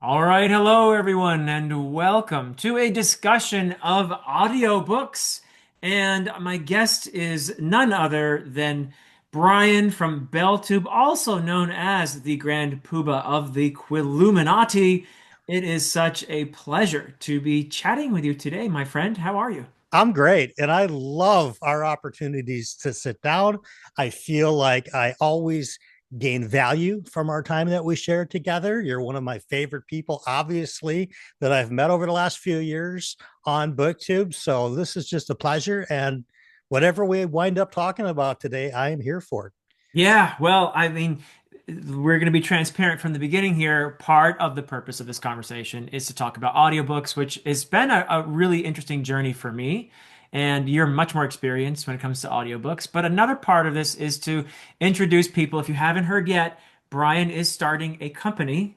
All right, hello everyone, and welcome to a discussion of audiobooks. And my guest is none other than Brian from BellTube, also known as the Grand Poobah of the Quilluminati. It is such a pleasure to be chatting with you today, my friend. How are you? I'm great. And I love our opportunities to sit down. I feel like I always gain value from our time that we share together. You're one of my favorite people, obviously, that I've met over the last few years on BookTube. So this is just a pleasure. And whatever we wind up talking about today, I am here for it. Yeah, well, I mean, we're going to be transparent from the beginning here. Part of the purpose of this conversation is to talk about audiobooks, which has been a really interesting journey for me. And you're much more experienced when it comes to audiobooks. But another part of this is to introduce people. If you haven't heard yet, Brian is starting a company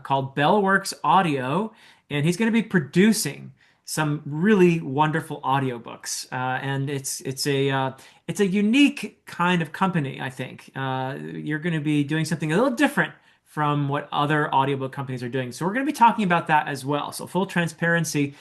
called BellWorks Audio, and he's going to be producing some really wonderful audiobooks. And it's a unique kind of company, I think. You're going to be doing something a little different from what other audiobook companies are doing. So we're going to be talking about that as well. So full transparency,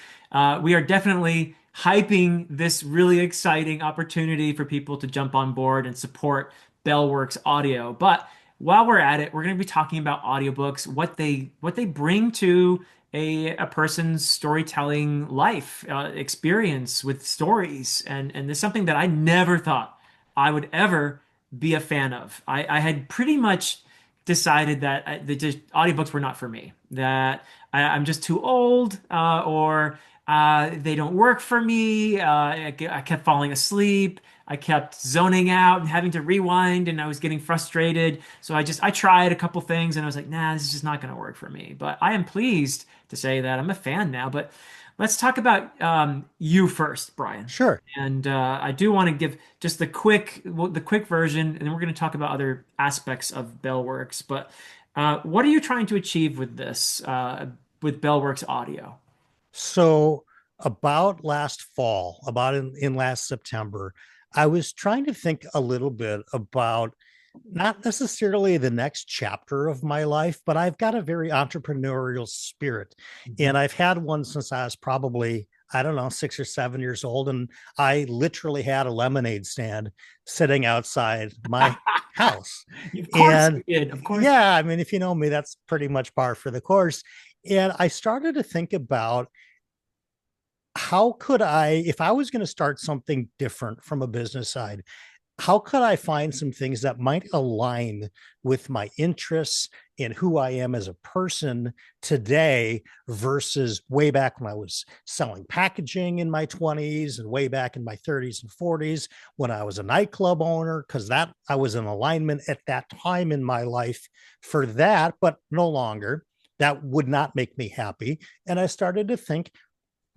we are definitely hyping this really exciting opportunity for people to jump on board and support BellWorks Audio. But while we're at it, we're going to be talking about audiobooks, what they bring to a person's storytelling life experience with stories, and it's something that I never thought I would ever be a fan of. I had pretty much decided that audiobooks were not for me. That I'm just too old, or they don't work for me. I kept falling asleep. I kept zoning out and having to rewind, and I was getting frustrated. So I tried a couple things, and I was like, nah, this is just not going to work for me. But I am pleased to say that I'm a fan now. But let's talk about you first, Brian. Sure. And I do want to give just the quick version, and then we're going to talk about other aspects of BellWorks. But what are you trying to achieve with this, with BellWorks Audio? So about last fall, about in last September, I was trying to think a little bit about not necessarily the next chapter of my life, but I've got a very entrepreneurial spirit. Mhm. And I've had one since I was probably, I don't know, 6 or 7 years old. And I literally had a lemonade stand sitting outside my house. Of course And you did. Of course. yeah, I mean, if you know me, that's pretty much par for the course. And I started to think about how could I, if I was going to start something different from a business side, how could I find some things that might align with my interests and who I am as a person today versus way back when I was selling packaging in my 20s and way back in my 30s and 40s when I was a nightclub owner, because that I was in alignment at that time in my life for that, but no longer. That would not make me happy. And I started to think,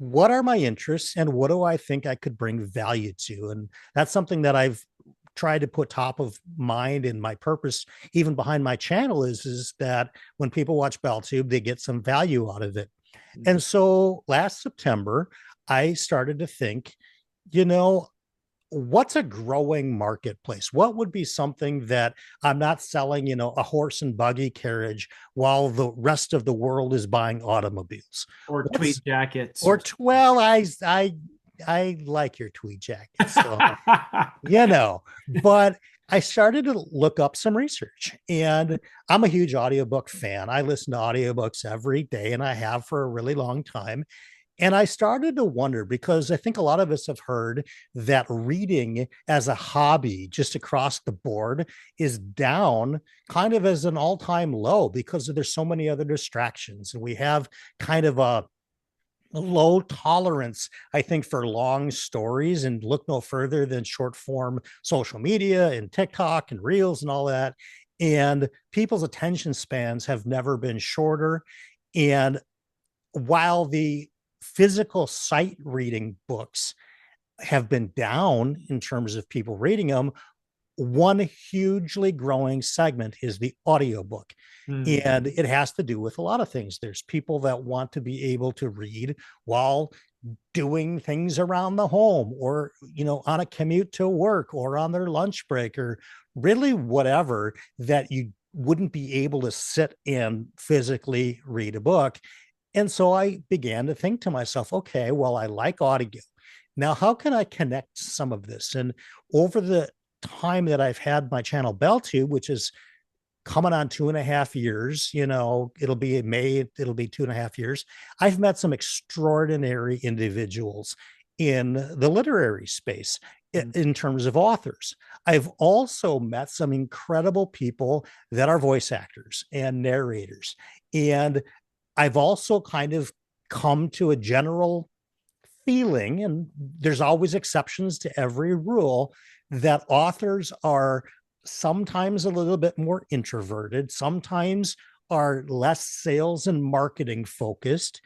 what are my interests and what do I think I could bring value to? And that's something that I've tried to put top of mind, and my purpose even behind my channel is that when people watch BellTube, they get some value out of it. And so last September, I started to think, you know, what's a growing marketplace? What would be something that I'm not selling, a horse and buggy carriage while the rest of the world is buying automobiles? Or What's tweed jackets or or well, I like your tweed jacket, so but I started to look up some research, and I'm a huge audiobook fan. I listen to audiobooks every day, and I have for a really long time. And I started to wonder because I think a lot of us have heard that reading as a hobby just across the board is down kind of as an all-time low because there's so many other distractions. And we have kind of a low tolerance, I think, for long stories, and look no further than short form social media and TikTok and Reels and all that. And people's attention spans have never been shorter. And while the physical sight reading books have been down in terms of people reading them, one hugely growing segment is the audiobook. Hmm. And it has to do with a lot of things. There's people that want to be able to read while doing things around the home, or on a commute to work, or on their lunch break, or really whatever that you wouldn't be able to sit and physically read a book. And so I began to think to myself, okay, well, I like audio. Now, how can I connect some of this? And over the time that I've had my channel BellTube, which is coming on 2.5 years, it'll be in May, it'll be 2.5 years. I've met some extraordinary individuals in the literary space in terms of authors. I've also met some incredible people that are voice actors and narrators. And I've also kind of come to a general feeling, and there's always exceptions to every rule, that authors are sometimes a little bit more introverted, sometimes are less sales and marketing focused.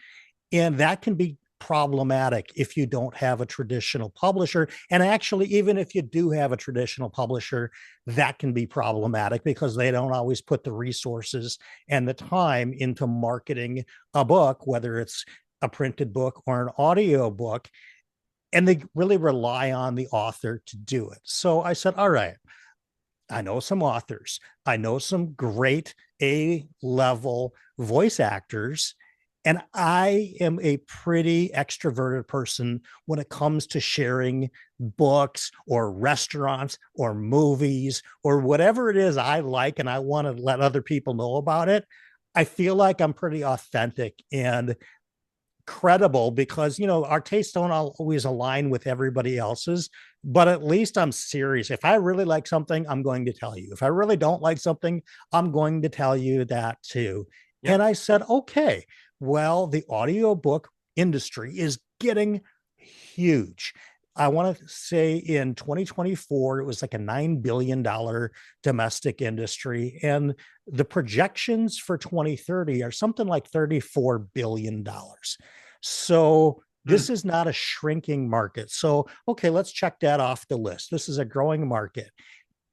And that can be problematic if you don't have a traditional publisher. And actually, even if you do have a traditional publisher, that can be problematic because they don't always put the resources and the time into marketing a book, whether it's a printed book or an audio book. And they really rely on the author to do it. So I said, all right, I know some authors, I know some great A-level voice actors, and I am a pretty extroverted person when it comes to sharing books or restaurants or movies or whatever it is I like and I want to let other people know about it. I feel like I'm pretty authentic and credible because our tastes don't always align with everybody else's, but at least I'm serious. If I really like something, I'm going to tell you. If I really don't like something, I'm going to tell you that too. Yep. And I said, okay, well, the audiobook industry is getting huge. I want to say in 2024, it was like a $9 billion domestic industry. And the projections for 2030 are something like $34 billion. So this is not a shrinking market. So, okay, let's check that off the list. This is a growing market.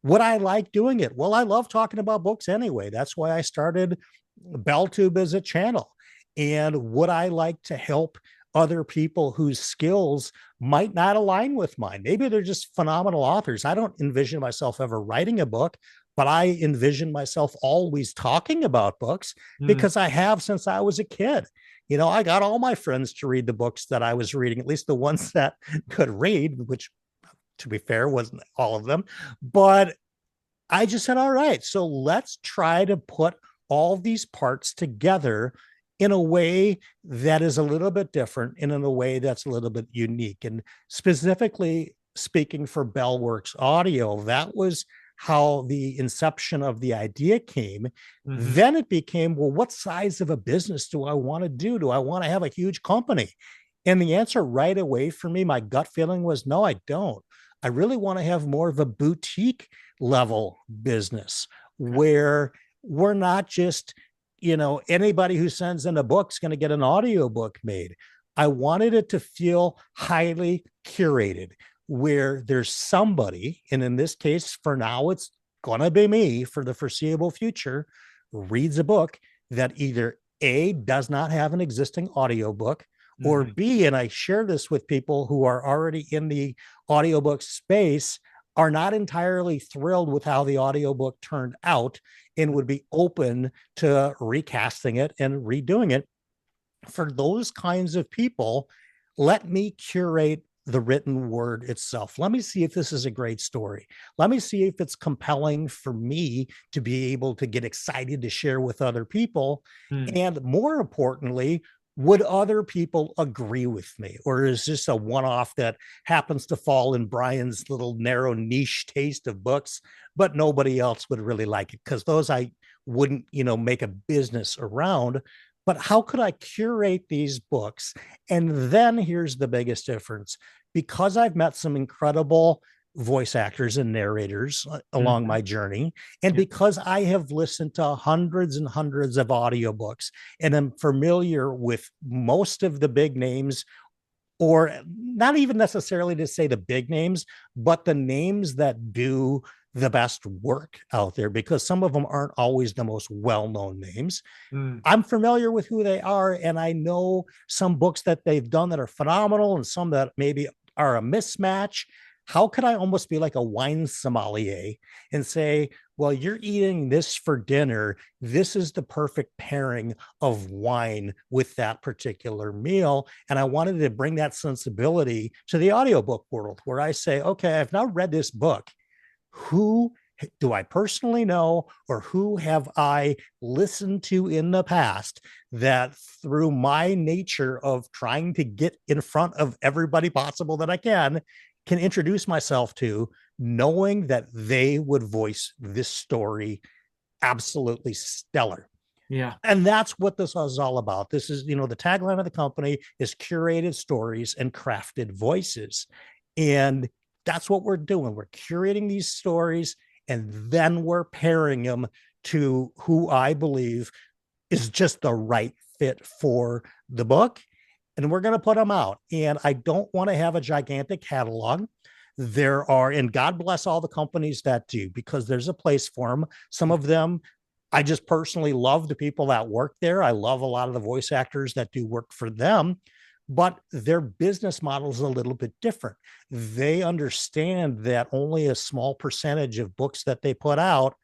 Would I like doing it? Well, I love talking about books anyway. That's why I started BellTube as a channel. And would I like to help other people whose skills might not align with mine? Maybe they're just phenomenal authors. I don't envision myself ever writing a book, but I envision myself always talking about books because I have since I was a kid. I got all my friends to read the books that I was reading, at least the ones that could read, which, to be fair, wasn't all of them. But I just said, all right, so let's try to put all these parts together in a way that is a little bit different and in a way that's a little bit unique. And specifically speaking for BellWorks Audio, that was how the inception of the idea came. Then it became, well, what size of a business do I want to do? Do I want to have a huge company? And the answer right away for me, my gut feeling was, no, I don't. I really want to have more of a boutique level business where we're not just, anybody who sends in a book is going to get an audiobook made. I wanted it to feel highly curated, where there's somebody, and in this case, for now, it's going to be me for the foreseeable future, reads a book that either A, does not have an existing audiobook, or B, and I share this with people who are already in the audiobook space, are not entirely thrilled with how the audiobook turned out and would be open to recasting it and redoing it. For those kinds of people, let me curate the written word itself. Let me see if this is a great story. Let me see if it's compelling for me to be able to get excited to share with other people. And more importantly, would other people agree with me? Or is this a one-off that happens to fall in Brian's little narrow niche taste of books, but nobody else would really like it? Because those I wouldn't, make a business around. But how could I curate these books? And then here's the biggest difference. Because I've met some incredible voice actors and narrators along my journey, and because I have listened to hundreds and hundreds of audiobooks and am familiar with most of the big names, or not even necessarily to say the big names, but the names that do the best work out there, because some of them aren't always the most well-known names. I'm familiar with who they are, and I know some books that they've done that are phenomenal and some that maybe are a mismatch. how could I almost be like a wine sommelier and say, well, you're eating this for dinner. This is the perfect pairing of wine with that particular meal. And I wanted to bring that sensibility to the audiobook world where I say, okay, I've now read this book. Who do I personally know, or who have I listened to in the past that through my nature of trying to get in front of everybody possible that I can introduce myself to, knowing that they would voice this story absolutely stellar. Yeah. And that's what this is all about. This is, the tagline of the company is curated stories and crafted voices. And that's what we're doing. We're curating these stories and then we're pairing them to who I believe is just the right fit for the book. And we're going to put them out. And I don't want to have a gigantic catalog. There are, and God bless all the companies that do, because there's a place for them. Some of them, I just personally love the people that work there. I love a lot of the voice actors that do work for them, but their business model is a little bit different. They understand that only a small percentage of books that they put out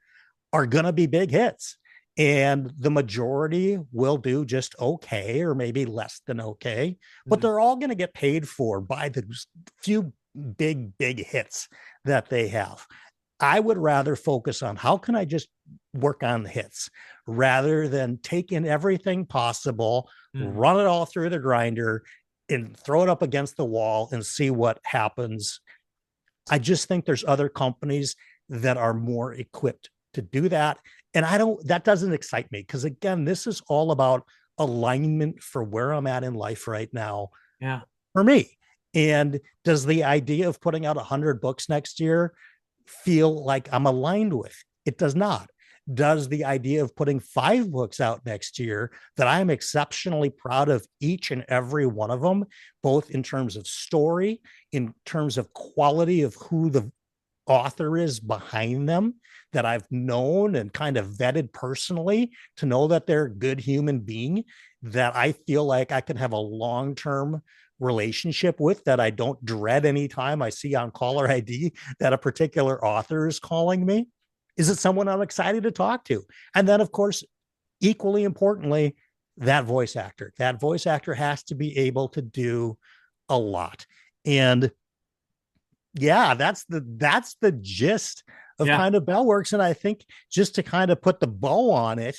are going to be big hits. And the majority will do just okay, or maybe less than okay, but they're all going to get paid for by the few big hits that they have. I would rather focus on how can I just work on the hits rather than take in everything possible, run it all through the grinder and throw it up against the wall and see what happens. I just think there's other companies that are more equipped to do that. And that doesn't excite me, because again, this is all about alignment for where I'm at in life right now. Yeah. For me. And does the idea of putting out 100 books next year feel like I'm aligned with? It does not. Does the idea of putting 5 books out next year that I'm exceptionally proud of each and every one of them, both in terms of story, in terms of quality of who the author is behind them, that I've known and kind of vetted personally to know that they're a good human being, that I feel like I can have a long-term relationship with, that I don't dread anytime I see on caller ID that a particular author is calling me? Is it someone I'm excited to talk to? And then, of course, equally importantly, that voice actor. That voice actor has to be able to do a lot. And yeah, that's the gist of Yeah. kind of BellWorks. And I think just to kind of put the bow on it,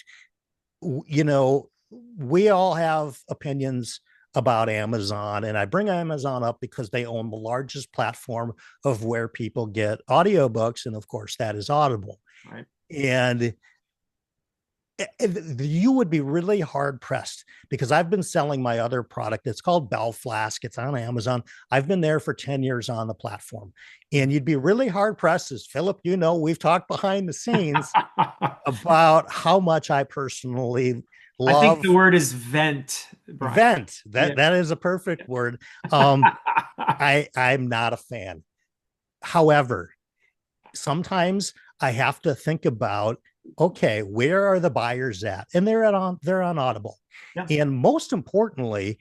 we all have opinions about Amazon, and I bring Amazon up because they own the largest platform of where people get audiobooks. And of course, that is Audible. Right. And you would be really hard pressed, because I've been selling my other product. It's called Bell Flask. It's on Amazon. I've been there for 10 years on the platform, and you'd be really hard pressed, as Philip, we've talked behind the scenes about how much I personally I think love the word is vent, Brian. vent. Yeah. That is a perfect word. I'm not a fan. However, sometimes I have to think about, okay, where are the buyers at? And they're on Audible. Yeah. And most importantly,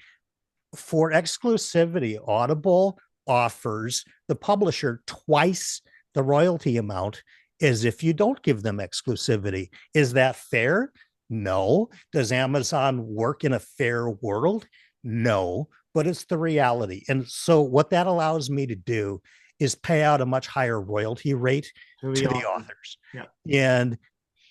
for exclusivity, Audible offers the publisher twice the royalty amount as if you don't give them exclusivity. Is that fair? No. Does Amazon work in a fair world? No, but it's the reality. And so what that allows me to do is pay out a much higher royalty rate to the authors. Yeah. And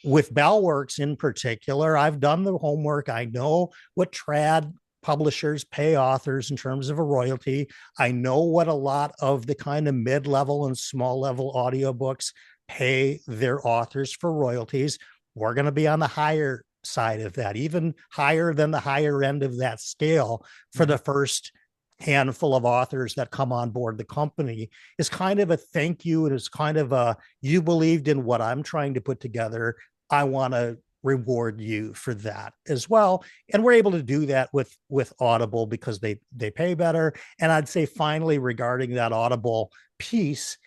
with BellWorks in particular, I've done the homework. I know what trad publishers pay authors in terms of a royalty. I know what a lot of the kind of mid-level and small-level audiobooks pay their authors for royalties. We're going to be on the higher side of that, even higher than the higher end of that scale for the first handful of authors that come on board the company. Is kind of a thank you. It is kind of a, you believed in what I'm trying to put together. I want to reward you for that as well. And we're able to do that with Audible because they pay better. And I'd say finally, regarding that Audible piece,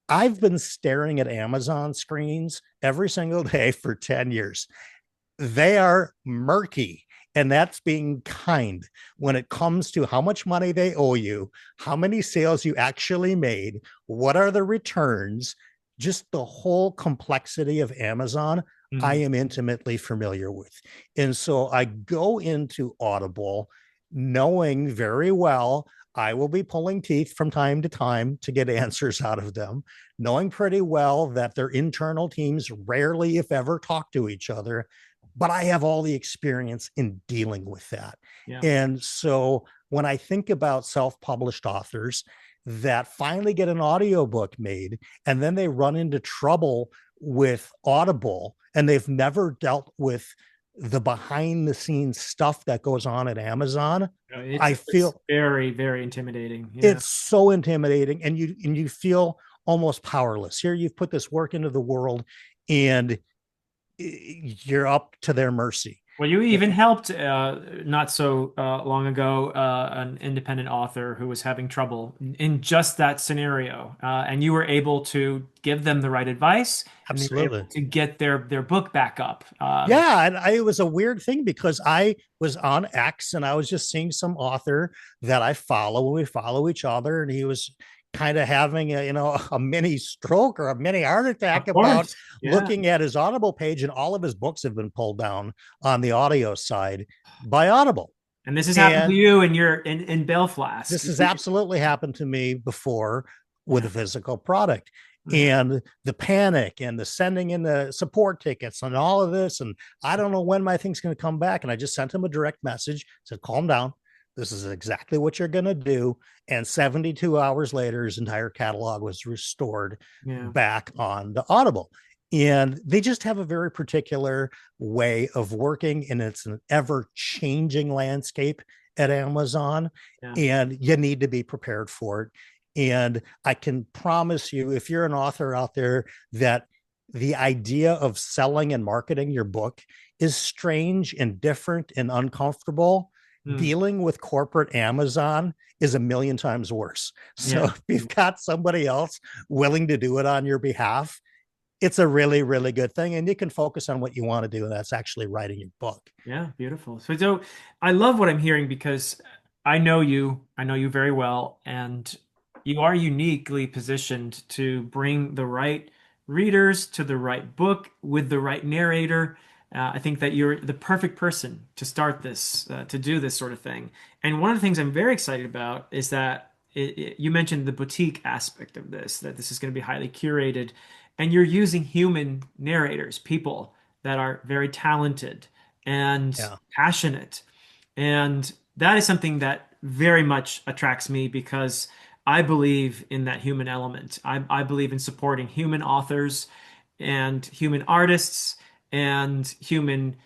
I've been staring at Amazon screens every single day for 10 years. They are murky. And that's being kind when it comes to how much money they owe you, how many sales you actually made, what are the returns, just the whole complexity of Amazon. I Mhm. am intimately familiar with. And so I go into Audible knowing very well I will be pulling teeth from time to time to get answers out of them, knowing pretty well that their internal teams rarely, if ever, talk to each other. But I have all the experience in dealing with that. Yeah. And so when I think about self published authors that finally get an audiobook made and then they run into trouble with Audible and they've never dealt with the behind the scenes stuff that goes on at Amazon, I It's feel very, very intimidating. Yeah. it's so intimidating and you feel almost powerless. Here you've put this work into the world and you're up to their mercy. Well, you even helped not so long ago an independent author who was having trouble in just that scenario, and you were able to give them the right advice, and they were able Absolutely. to get their book back up. Yeah, and it was a weird thing because I was on X and I was just seeing some author that I follow. We follow each other, and he was kind of having a mini stroke or a mini heart attack Of about course, yeah. looking at his Audible page, and all of his books have been pulled down on the audio side by Audible. And this has happened to And you in Belfast. this has absolutely happened to me before with Yeah, a physical product. yeah. And the panic and the sending in the support tickets and all of this. And I don't know when my thing's going to come back. And I just sent him a direct message, said, calm down. This is exactly what you're going to do. And 72 hours later, his entire catalog was restored Yeah. back on the Audible. And they just have a very particular way of working, and it's an ever changing landscape at Amazon, Yeah. and you need to be prepared for it. And I can promise you, if you're an author out there, that the idea of selling and marketing your book is strange and different and uncomfortable. Mm. Dealing with corporate Amazon is a million times worse. So Yeah. if you've got somebody else willing to do it on your behalf, it's a really, really good thing. And you can focus on what you want to do, and that's actually writing your book. Yeah, beautiful. So I love what I'm hearing because I know you very well, and you are uniquely positioned to bring the right readers to the right book with the right narrator. I think that you're the perfect person to start this, to do this sort of thing. And one of the things I'm very excited about is that you mentioned the boutique aspect of this, that this is going to be highly curated, and you're using human narrators, people that are very talented and Yeah. passionate. And that is something that very much attracts me because I believe in that human element. I believe in supporting human authors and human artists and human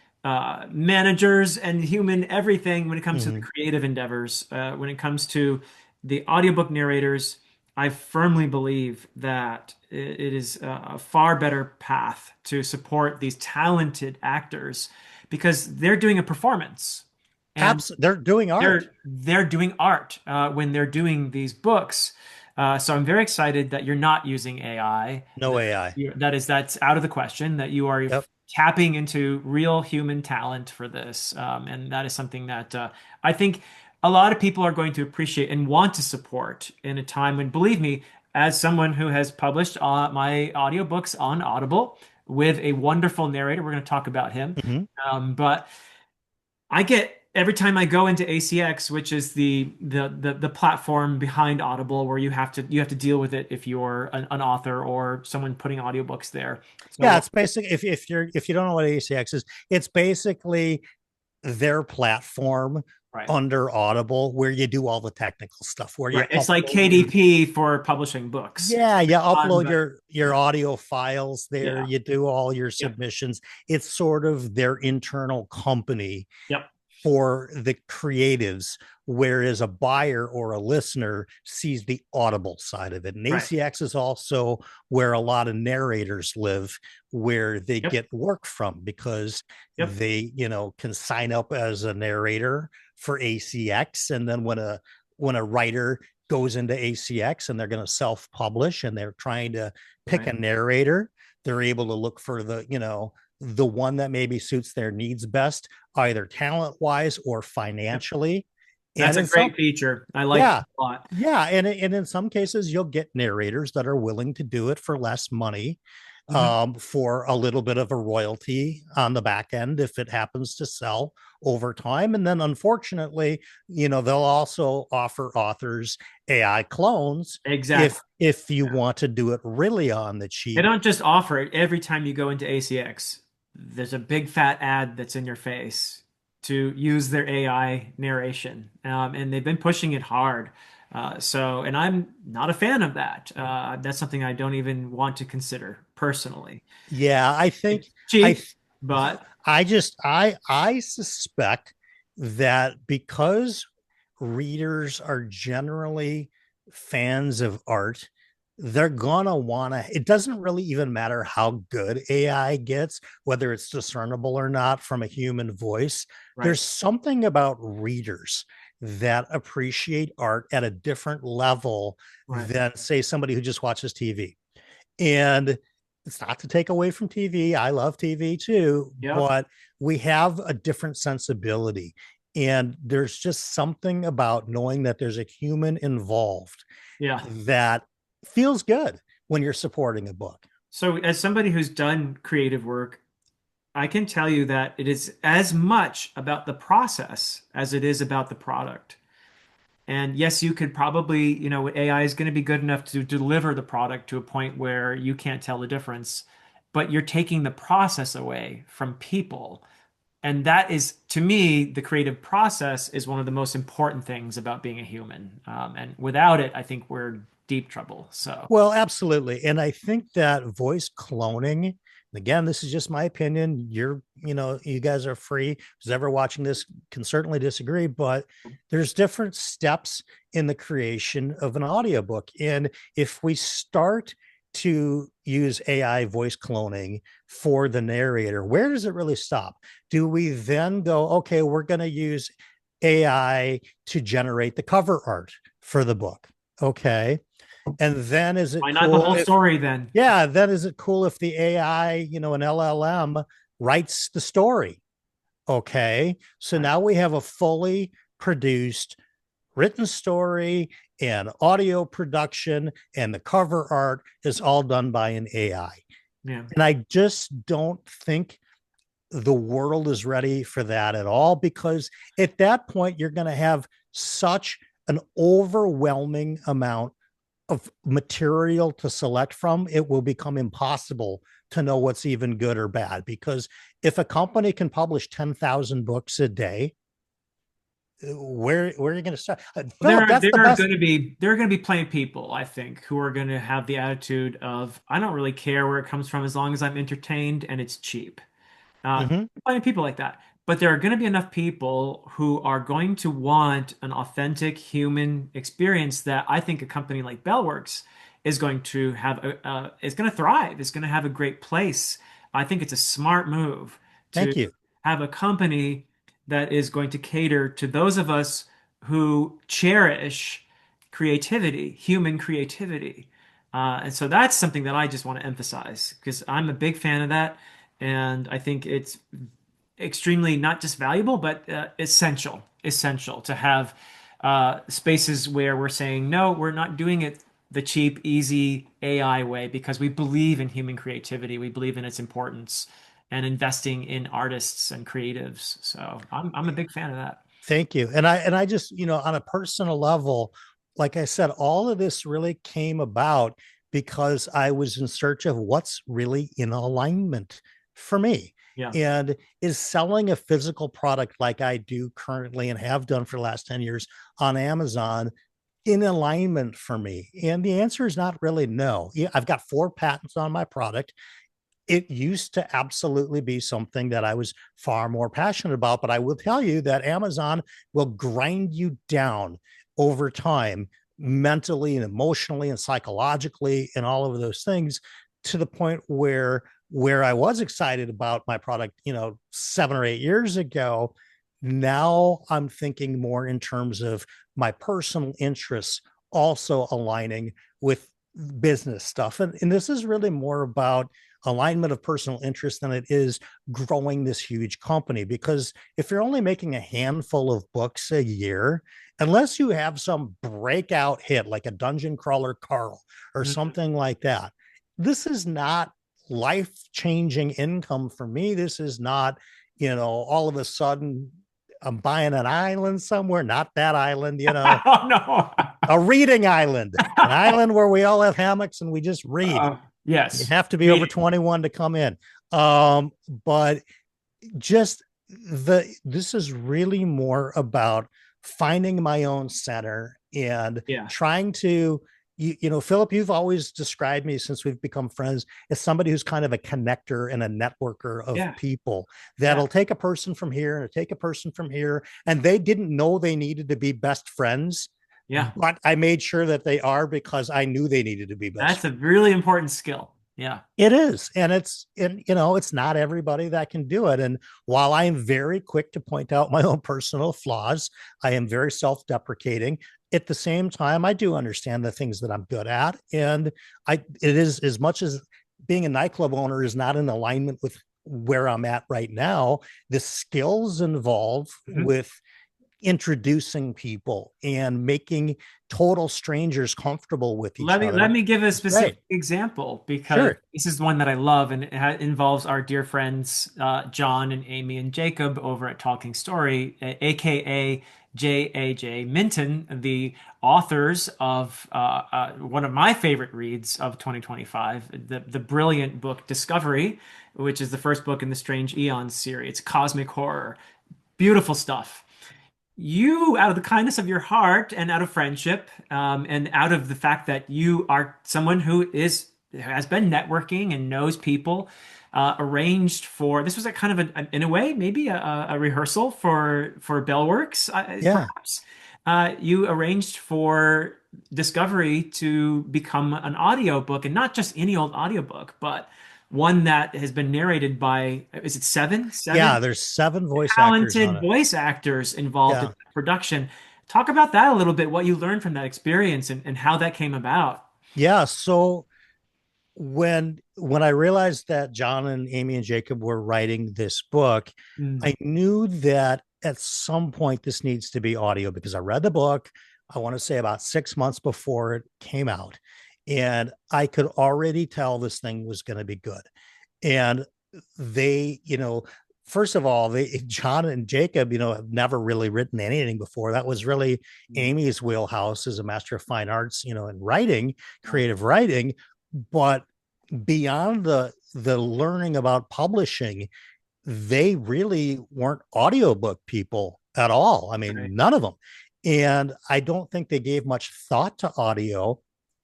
managers and human everything when it comes to the Mm-hmm. creative endeavors. When it comes to the audiobook narrators, I firmly believe that it is a far better path to support these talented actors because they're doing a performance and They're doing art. they're doing art when they're doing these books. So I'm very excited that you're not using AI. No AI. That's out of the question. That you are Yep. tapping into real human talent for this, and that is something that I think a lot of people are going to appreciate and want to support in a time when, believe me, as someone who has published my audiobooks on Audible with a wonderful narrator, we're going to talk about him. Mm-hmm. But I get every time I go into ACX, which is the platform behind Audible, where you have to deal with it if you're an author or someone putting audiobooks there. Yeah, So it's basically if you don't know what ACX is, it's basically their platform right, under Audible where you do all the technical stuff, where you right, it's like upload your KDP for publishing books. yeah, you On, upload but your audio files there, yeah, you do all your yep, submissions. It's sort of their internal company yep, for the creatives, whereas a buyer or a listener sees the Audible side of it. And right, ACX is also where a lot of narrators live, where they yep, get work from because yep, they, can sign up as a narrator for ACX. And then when a writer goes into ACX and they're going to self-publish and they're trying to pick right, a narrator, they're able to look for the the one that maybe suits their needs best, either talent wise or Yep. financially. That's And a in some, great feature. I like that yeah, a lot. yeah, and in some cases, you'll get narrators that are willing to do it for less money, Mhm. for a little bit of a royalty on the back end if it happens to sell over time. And then, unfortunately, they'll also offer authors AI clones Exactly. if you want to do it really on the They cheap. don't just offer it every time you go into ACX. There's a big fat ad that's in your face to use their AI narration, and they've been pushing it hard. And I'm not a fan of that. That's something I don't even want to consider personally. Yeah, I think It's I cheap, but I suspect that because readers are generally fans of art, they're gonna wanna, it doesn't really even matter how good AI gets, whether it's discernible or not from a human voice. right, There's something about readers that appreciate art at a different level right. than, say, somebody who just watches TV. And it's not to take away from TV. I love TV too, Yep. but we have a different sensibility. And there's just something about knowing that there's a human involved Yeah. that feels good when you're supporting a book. So as somebody who's done creative work, I can tell you that it is as much about the process as it is about the product. And yes, you could probably, AI is going to be good enough to deliver the product to a point where you can't tell the difference, but you're taking the process away from people. And that is, to me, the creative process is one of the most important things about being a human. And without it, I think we're in deep trouble. So, Well, absolutely. And I think that voice cloning, again, this is just my opinion. You guys are free. Who's ever watching this can certainly disagree, but there's different steps in the creation of an audiobook. And if we start to use AI voice cloning for the narrator, where does it really stop? Do we then go, okay, we're going to use AI to generate the cover art for the book? Okay. And then is it why not the cool whole if, story then? yeah, then is it cool if the AI, an LLM writes the story? Okay. So Right. now we have a fully produced written story and audio production, and the cover art is all done by an AI. Yeah. And I just don't think the world is ready for that at all, because at that point, you're going to have such an overwhelming amount of material to select from, it will become impossible to know what's even good or bad. Because if a company can publish 10,000 books a day, where are you going to start? There Philip, are that's there the are best. going to be there are going to be plenty of people, I think, who are going to have the attitude of I don't really care where it comes from as long as I'm entertained and it's cheap. Mm-hmm. Plenty of people like that. But there are going to be enough people who are going to want an authentic human experience that I think a company like BellWorks is going to have is going to thrive, is going to have a great place. I think it's a smart move to Thank you. have a company that is going to cater to those of us who cherish creativity, human creativity. And so that's something that I just want to emphasize because I'm a big fan of that. And I think it's extremely not just valuable, but essential to have spaces where we're saying, no, we're not doing it the cheap, easy AI way because we believe in human creativity. We believe in its importance and investing in artists and creatives. So I'm a big fan of that. Thank you. And I just, on a personal level, like I said, all of this really came about because I was in search of what's really in alignment for me. Yeah. And is selling a physical product like I do currently and have done for the last 10 years on Amazon in alignment for me? And the answer is not really no. Yeah, I've got 4 patents on my product. It used to absolutely be something that I was far more passionate about. But I will tell you that Amazon will grind you down over time, mentally and emotionally and psychologically, and all of those things, to the point where I was excited about my product, 7 or 8 years ago. Now I'm thinking more in terms of my personal interests also aligning with business stuff. And this is really more about alignment of personal interest than it is growing this huge company. Because if you're only making a handful of books a year, unless you have some breakout hit like a Dungeon Crawler Carl or Mhm. something like that, this is not life changing income for me. This is not, all of a sudden I'm buying an island somewhere, not that island, Oh no. a reading island, an island where we all have hammocks and we just read. You Yes. have to be over Reading. 21 to come in. But just this is really more about finding my own center and Yeah. trying to Philip, you've always described me since we've become friends as somebody who's kind of a connector and a networker of Yeah. people Yeah. that'll take a person from here and take a person from here, and they didn't know they needed to be best friends, Yeah. but I made sure that they are because I knew they needed to be best That's a friends. really important skill. Yeah. It is. It's not everybody that can do it. And while I am very quick to point out my own personal flaws, I am very self deprecating. At the same time, I do understand the things that I'm good at. And it is, as much as being a nightclub owner is not in alignment with where I'm at right now, the skills involved Mhm. with introducing people and making total strangers comfortable with each Let other me give a is great. specific example because Sure. this is one that I love, and involves our dear friends John and Amy and Jacob over at Talking Story, aka JAJ Minton, the authors of one of my favorite reads of 2025, the brilliant book Discovery, which is the first book in the Strange Eons series. It's cosmic horror, beautiful stuff. You, out of the kindness of your heart and out of friendship, and out of the fact that you are someone who has been networking and knows people, arranged for this was a kind of in a way maybe a rehearsal for BellWorks, Yeah. perhaps. You arranged for Discovery to become an audiobook, and not just any old audiobook, but one that has been narrated by, is it seven? Yeah, Seven there's 7 voice actors on talented it. voice actors involved in Yeah. production. Talk about that a little bit, what you learned from that experience, and how that came about. Yeah. So when I realized that John and Amy and Jacob were writing this book, Mm. I knew that at some point this needs to be audio because I read the book, I want to say about 6 months before it came out. And I could already tell this thing was going to be good. And they, first of all, John and Jacob, have never really written anything before. That was really Amy's wheelhouse as a master of fine arts, in writing, Yeah. creative writing. But beyond the learning about publishing, they really weren't audiobook people at all. I Right. mean, none of them. And I don't think they gave much thought to audio.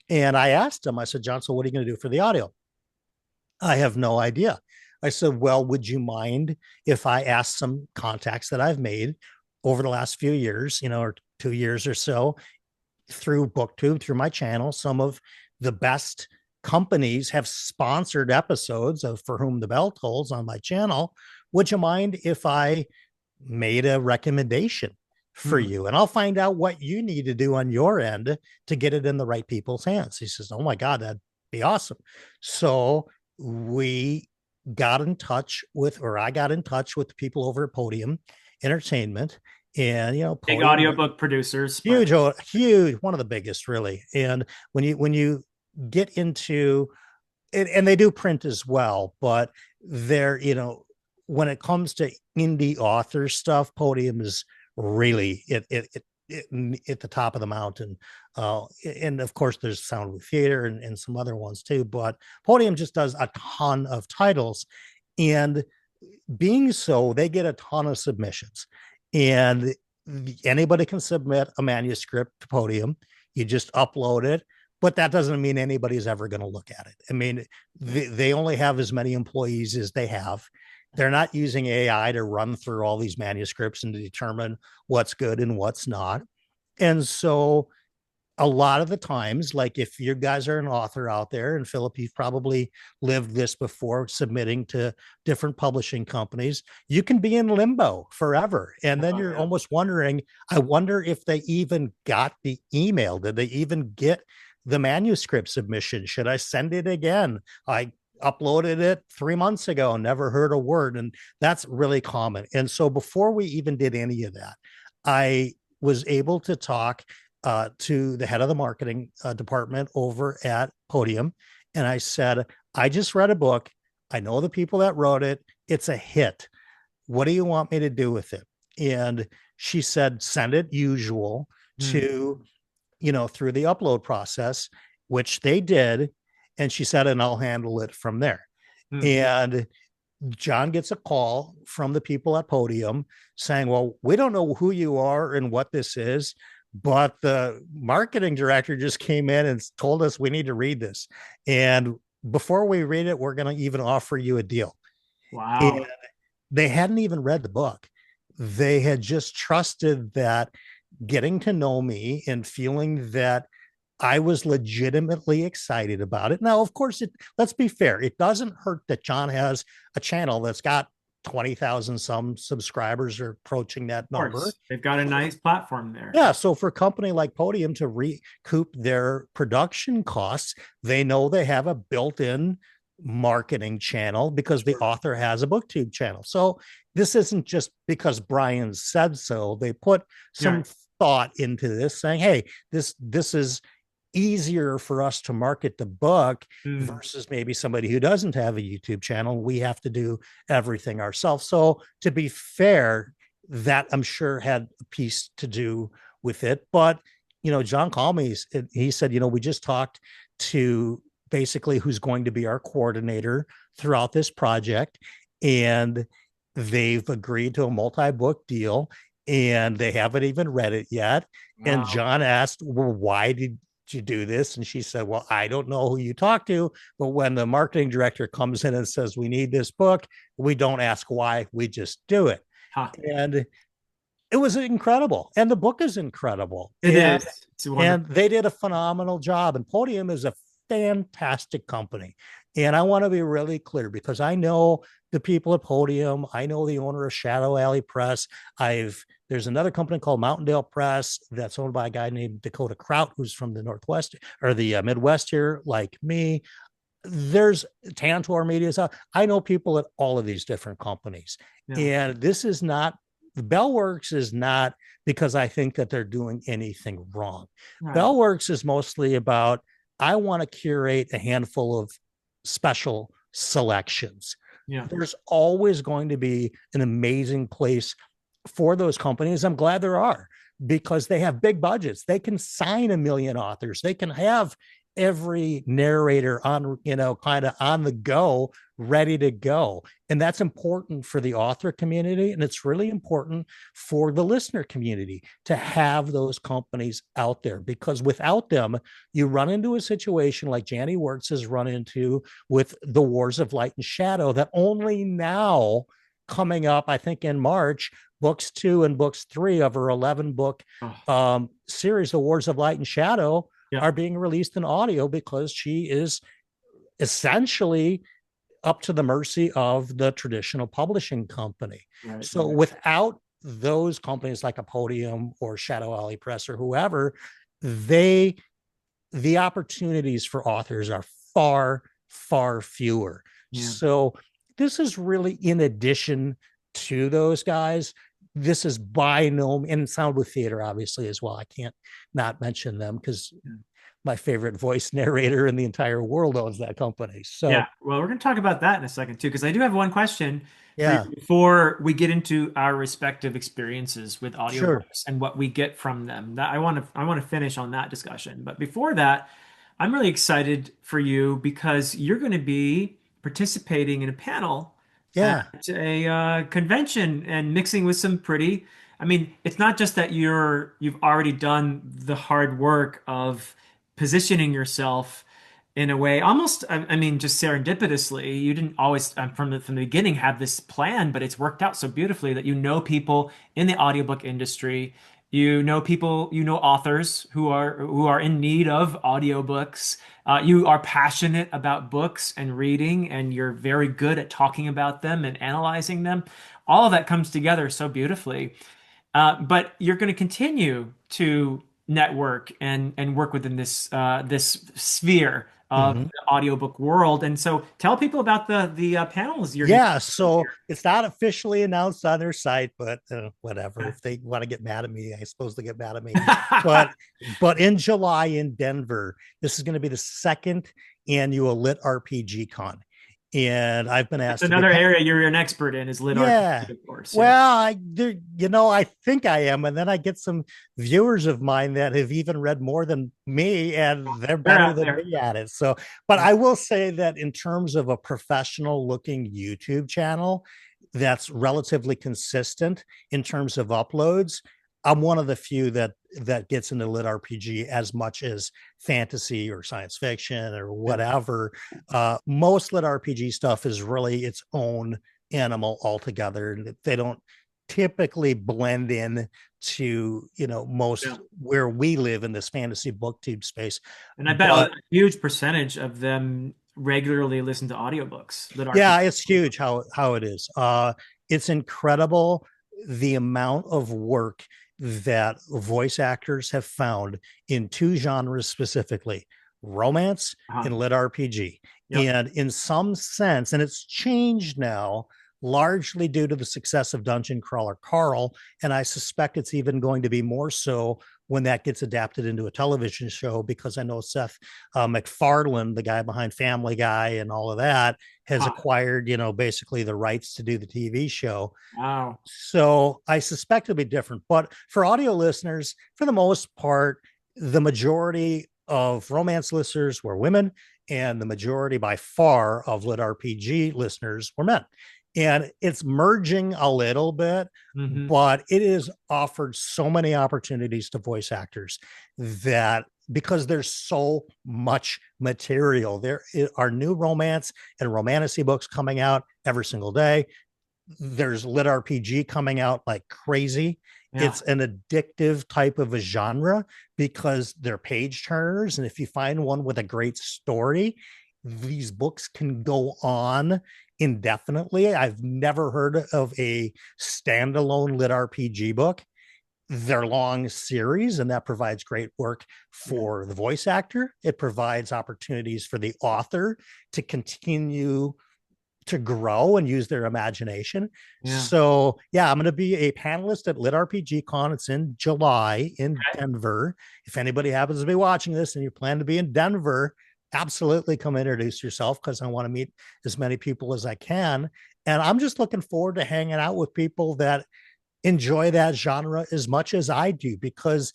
And I asked them, I said, John, so what are you going to do for the audio? I have no idea. I said, well, would you mind if I asked some contacts that I've made over the last few years, or 2 years or so, through BookTube, through my channel? Some of the best companies have sponsored episodes of For Whom the Bell Tolls on my channel. Would you mind if I made a recommendation for Mm. you? And I'll find out what you need to do on your end to get it in the right people's hands. He says, oh my God, that'd be awesome. So we got in touch with, or I got in touch with the people over at Podium Entertainment. And Big Podium, audiobook producers, but huge, huge, one of the biggest, really. And when you get into it, and they do print as well, but they're, when it comes to indie author stuff, Podium is really at the top of the mountain. And of course, there's Sound with Theater and some other ones too. But Podium just does a ton of titles, and being so, they get a ton of submissions, and anybody can submit a manuscript to Podium. You just upload it, but that doesn't mean anybody's ever going to look at it. I mean, they only have as many employees as they have. They're not using AI to run through all these manuscripts and to determine what's good and what's not. And so a lot of the times, like if you guys are an author out there, and Philip, you've probably lived this before, submitting to different publishing companies, you can be in limbo forever. And then oh you're yeah. almost wondering, I wonder if they even got the email. Did they even get the manuscript submission? Should I send it again? I uploaded it 3 months ago, never heard a word. And that's really common. And so before we even did any of that, I was able to talk to the head of the marketing department over at Podium. And I said, I just read a book. I know the people that wrote it. It's a hit. What do you want me to do with it? And she said, send it usual Mm, to, through the upload process, which they did. And she said, and I'll handle it from there. mm. And John gets a call from the people at Podium saying, well, we don't know who you are and what this is, but the marketing director just came in and told us we need to read this. And before we read it, we're going to even offer you a deal. And Wow. they hadn't even read the book. They had just trusted that getting to know me and feeling that I was legitimately excited about it. Now, of course, let's be fair. It doesn't hurt that John has a channel that's got 20,000 some subscribers or approaching that Of number. course. They've got a nice platform there. Yeah, so for a company like Podium to recoup their production costs, they know they have a built-in marketing channel because the Sure. author has a BookTube channel. So this isn't just because Brian said so. They put Yeah. some thought into this, saying, "Hey, this is easier for us to market the book Mm, versus maybe somebody who doesn't have a YouTube channel. We have to do everything ourselves." So to be fair, that I'm sure had a piece to do with it. But, John called me. He said, we just talked to basically who's going to be our coordinator throughout this project. And they've agreed to a multi-book deal and they haven't even read it yet. And wow. John asked, well, why did you do this? And she said, well, I don't know who you talk to, but when the marketing director comes in and says, we need this book, we don't ask why, we just do it. Huh. And it was incredible. And the book is incredible. It And is. It's wonderful. and they did a phenomenal job. And Podium is a fantastic company. And I want to be really clear because I know the people at Podium. I know the owner of Shadow Alley Press. There's another company called Mountaindale Press that's owned by a guy named Dakota Kraut, who's from the Northwest or the Midwest here, like me. There's Tantor Media. I know people at all of these different companies. Yeah. And this is not, BellWorks is not because I think that they're doing anything wrong. Right. BellWorks is mostly about, I want to curate a handful of special selections. Yeah. There's always going to be an amazing place for those companies. I'm glad there are because they have big budgets. They can sign a million authors. They can have every narrator on, kind of on the go, ready to go. And that's important for the author community. And it's really important for the listener community to have those companies out there because without them, you run into a situation like Janny Works has run into with the Wars of Light and Shadow that only now coming up, I think in March, books 2 and books 3 of her 11 book Oh, series, The Wars of Light and Shadow, yeah. are being released in audio because she is essentially up to the mercy of the traditional publishing company. Right. So Right. without those companies like a Podium or Shadow Alley Press or whoever, they the opportunities for authors are far, far fewer. Yeah. So this is really in addition to those guys. This is by no and Sound with Theater, obviously, as well. I can't not mention them because Yeah. my favorite voice narrator in the entire world owns that company. Yeah. So Well, we're going to talk about that in a second too, because I do have one question for you yeah, before we get into our respective experiences with sure. audiobooks and what we get from them. That I want to finish on that discussion. But before that, I'm really excited for you because you're going to be participating in a panel at Yeah. a convention and mixing with some pretty. I mean, it's not just that you've already done the hard work of positioning yourself in a way, almost, I mean, just serendipitously. You didn't always, from the beginning, have this plan, but it's worked out so beautifully that you know people in the audiobook industry. You know people, you know authors who are in need of audiobooks. You are passionate about books and reading, and you're very good at talking about them and analyzing them. All of that comes together so beautifully. But you're going to continue to network and work within this sphere of Mhm. the audiobook world. And so tell people about the panels you're going to Yeah, this so year. it's not officially announced on their site, but whatever. If they want to get mad at me, I suppose they get mad at me. But but in July in Denver, this is going to be the second annual Lit RPG Con, and I've been That's asked to be another area you're an expert in is lit yeah. RPG, of course. Yeah. Well, I think I am, and then I get some viewers of mine that have even read more than me, and they're They're better out than there. me at it. So, but Yeah. I will say that in terms of a professional looking YouTube channel that's relatively consistent in terms of uploads, I'm one of the few that gets into lit RPG as much as fantasy or science fiction or Yeah. whatever. Most lit RPG stuff is really its own animal altogether. They don't typically blend in to Yeah. most where we live in this fantasy booktube space. And I bet a But huge percentage of them regularly listen to audiobooks, lit yeah, RPG. it's huge how it is. It's incredible the amount of work that voice actors have found in two genres specifically, romance Uh-huh. and lit RPG. Yep. And in some sense, and it's changed now largely due to the success of Dungeon Crawler Carl, and I suspect it's even going to be more so when that gets adapted into a television show, because I know Seth MacFarlane, the guy behind Family Guy and all of that, has Uh-huh. acquired, basically the rights to do the TV show. Wow. So I suspect it'll be different. But for audio listeners, for the most part, the majority of romance listeners were women, and the majority by far of lit RPG listeners were men. And it's merging a little bit, Hmm. but it is offered so many opportunities to voice actors that because there's so much material, there are new romance and romantasy books coming out every single day. There's lit RPG coming out like crazy. Yeah. It's an addictive type of a genre because they're page turners. And if you find one with a great story, these books can go on indefinitely. I've never heard of a standalone lit RPG book. They're long series, and that provides great work Yeah. for the voice actor. It provides opportunities for the author to continue to grow and use their imagination. Yeah. So, yeah, I'm going to be a panelist at LitRPG Con. It's in July in Okay. Denver. If anybody happens to be watching this and you plan to be in Denver, absolutely come introduce yourself, because I want to meet as many people as I can. And I'm just looking forward to hanging out with people that enjoy that genre as much as I do, because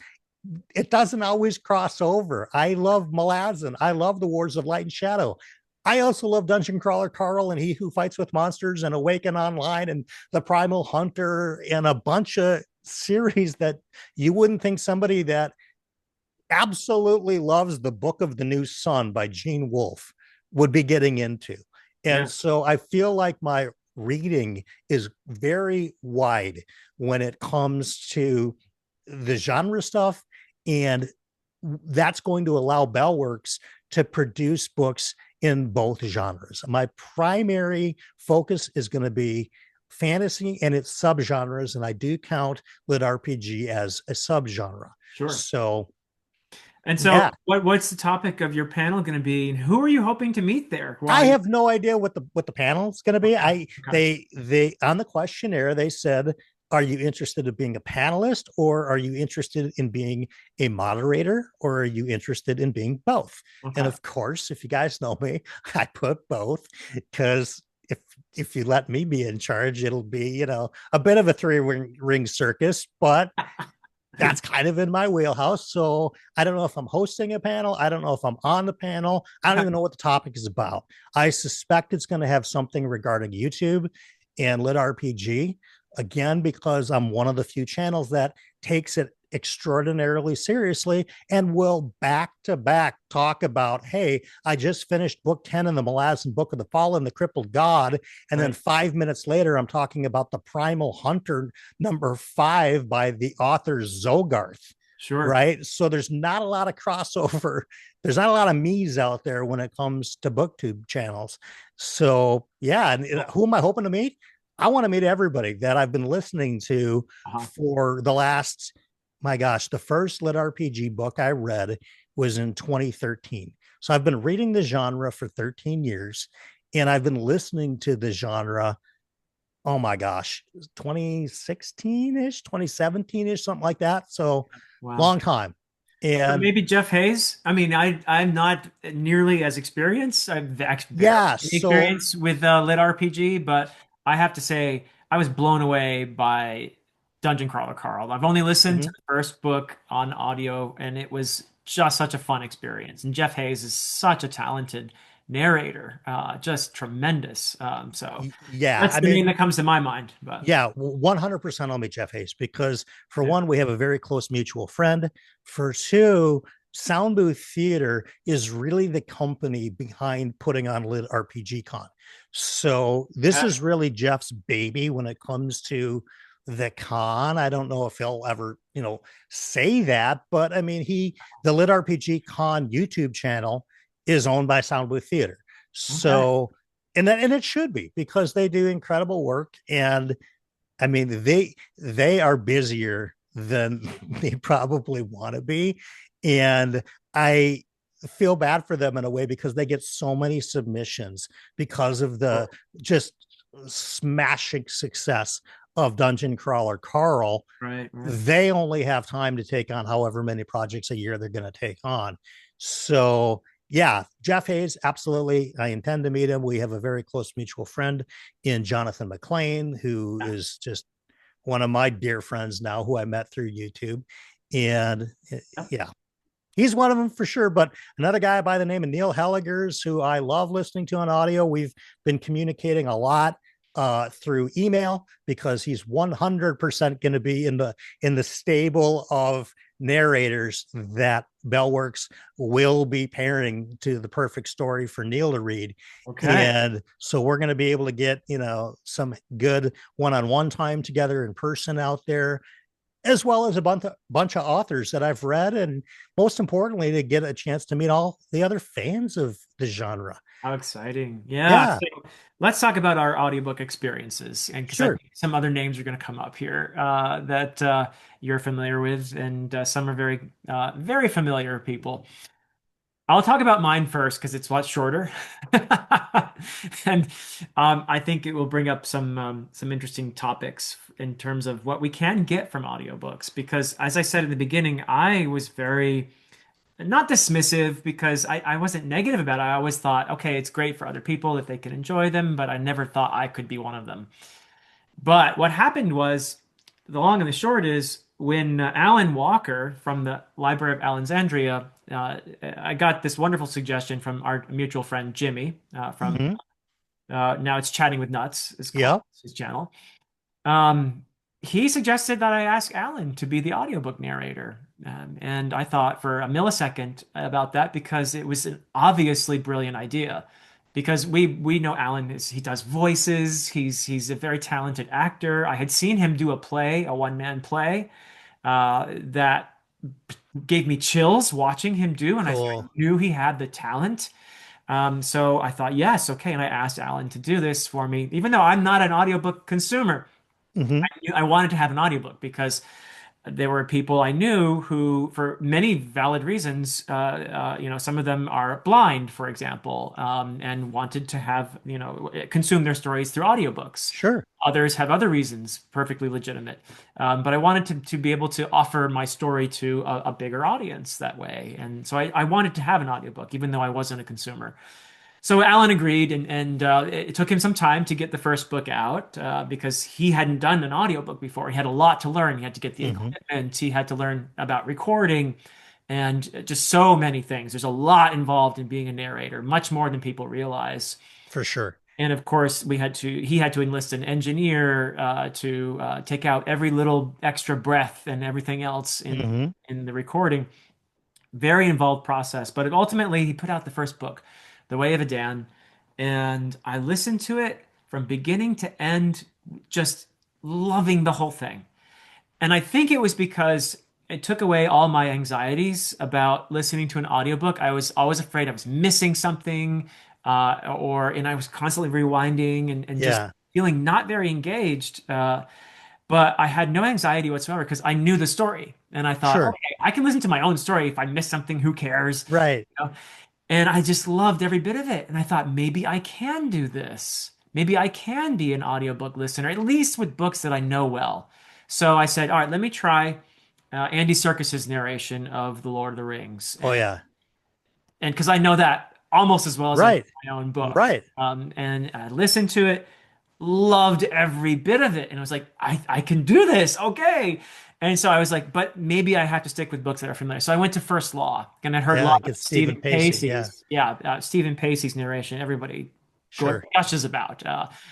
it doesn't always cross over. I love Malazan. I love the Wars of Light and Shadow. I also love Dungeon Crawler Carl and He Who Fights with Monsters and Awaken Online and The Primal Hunter and a bunch of series that you wouldn't think somebody that absolutely loves The Book of the New Sun by Gene Wolfe would be getting into. And Yeah. so I feel like my reading is very wide when it comes to the genre stuff. And that's going to allow BellWorks to produce books in both genres. My primary focus is going to be fantasy and its subgenres, and I do count lit RPG as a subgenre. Sure. So, And so yeah, what's the topic of your panel going to be? And who are you hoping to meet there? I Why? have no idea what the panel is going to be. Okay. I Okay. they on the questionnaire they said, "Are you interested in being a panelist, or are you interested in being a moderator, or are you interested in being both?" And Okay. of course, if you guys know me, I put both, because if you let me be in charge, it'll be a bit of a three ring circus, but that's kind of in my wheelhouse. So I don't know if I'm hosting a panel. I don't know if I'm on the panel. I don't even know what the topic is about. I suspect it's going to have something regarding YouTube and lit RPG, again, because I'm one of the few channels that takes it extraordinarily seriously and will back to back talk about, hey, I just finished book 10 in the Malazan Book of the Fallen, the Crippled God. And then Right. 5 minutes later, I'm talking about the Primal Hunter #5 by the author Zogarth. Sure. Right. So there's not a lot of crossover. There's not a lot of me's out there when it comes to booktube channels. So, yeah. And who am I hoping to meet? I want to meet everybody that I've been listening to Uh-huh. for the last, my gosh, the first lit RPG book I read was in 2013. So I've been reading the genre for 13 years, and I've been listening to the genre, oh my gosh, 2016-ish, 2017-ish, something like that. So Wow. long time. So And maybe Jeff Hayes. I mean, I'm not nearly as experienced. I've barely yeah, any so experience with lit RPG, but I have to say I was blown away by Dungeon Crawler Carl. I've only listened to mhm. the first book on audio, and it was just such a fun experience. And Jeff Hayes is such a talented narrator, just tremendous. So Yeah, that's I the name mean, that comes to my mind. But yeah, 100% on me, Jeff Hayes, because for yeah. one, we have a very close mutual friend. For two, Sound Booth Theater is really the company behind putting on Lit RPG Con. So this is really Jeff's baby when it comes to the con. I don't know if he'll ever, say that, but I mean, the Lit RPG Con YouTube channel is owned by Sound Booth Theater. Okay. So, and it should be because they do incredible work. And I mean, they are busier than they probably want to be. And I feel bad for them in a way because they get so many submissions because of the just smashing success of Dungeon Crawler Carl. Right, right. They only have time to take on however many projects a year they're going to take on. So yeah, Jeff Hayes, absolutely. I intend to meet him. We have a very close mutual friend in Jonathan McLean, who is just one of my dear friends now, who I met through YouTube. And Yeah. yeah, he's one of them for sure. But another guy by the name of Neil Helligers, who I love listening to on audio, we've been communicating a lot through email because he's 100% going to be in the stable of narrators that BellWorks will be pairing to the perfect story for Neil to read. Okay. And so we're going to be able to get, some good one-on-one time together in person out there, as well as a bunch of authors that I've read, and most importantly, to get a chance to meet all the other fans of the genre. How exciting. Yeah. Yeah, So let's talk about our audiobook experiences. And because I sure. think some other names are going to come up here that you're familiar with, and some are very familiar people. I'll talk about mine first because it's a lot shorter. And I think it will bring up some interesting topics in terms of what we can get from audiobooks. Because as I said in the beginning, I was very not dismissive because I wasn't negative about it. I always thought, okay, it's great for other people if they can enjoy them, but I never thought I could be one of them. But what happened was, the long and the short is, when Alan Walker from the Library of Alexandria, I got this wonderful suggestion from our mutual friend Jimmy from Mm-hmm. Now It's Chatting with Nuts is called Yeah. his channel. Um, he suggested that I ask Alan to be the audiobook narrator. And I thought for a millisecond about that because it was an obviously brilliant idea. Because we know Alan he does voices. He's a very talented actor. I had seen him do a play, a one-man play, that gave me chills watching him do, and I Cool. knew he had the talent. So I thought, yes, okay. And I asked Alan to do this for me, even though I'm not an audiobook consumer. Mm-hmm. I wanted to have an audiobook because there were people I knew who, for many valid reasons, some of them are blind, for example, and wanted to have, consume their stories through audiobooks. Sure. Others have other reasons, perfectly legitimate. But I wanted to be able to offer my story to a bigger audience that way. And so I wanted to have an audiobook, even though I wasn't a consumer. So Alan agreed, and it took him some time to get the first book out because he hadn't done an audiobook before. He had a lot to learn. He had to get the Mm-hmm. equipment. He had to learn about recording and just so many things. There's a lot involved in being a narrator, much more than people realize. For sure. And of course, he had to enlist an engineer to take out every little extra breath and everything else Mm-hmm. in the recording. Very involved process, but ultimately he put out the first book, The Way of a Dan, and I listened to it from beginning to end, just loving the whole thing. And I think it was because it took away all my anxieties about listening to an audiobook. I was always afraid I was missing something, and I was constantly rewinding and just Yeah. feeling not very engaged. But I had no anxiety whatsoever because I knew the story. And I thought, Sure. okay, I can listen to my own story. If I miss something, who cares? Right. You know? And I just loved every bit of it. And I thought, maybe I can do this. Maybe I can be an audiobook listener, at least with books that I know well. So I said, all right, let me try Andy Serkis's narration of The Lord of the Rings. Oh yeah. And because I know that almost as well as I know Right. my own book. Right. And I listened to it, loved every bit of it. And I was like, I can do this. Okay. And so I was like, but maybe I have to stick with books that are familiar. So I went to First Law and I heard a Yeah. lot It of gets Stephen Stephen Pacey. Yeah. Pacey's, Stephen Pacey's narration. Everybody Sure. gushes about.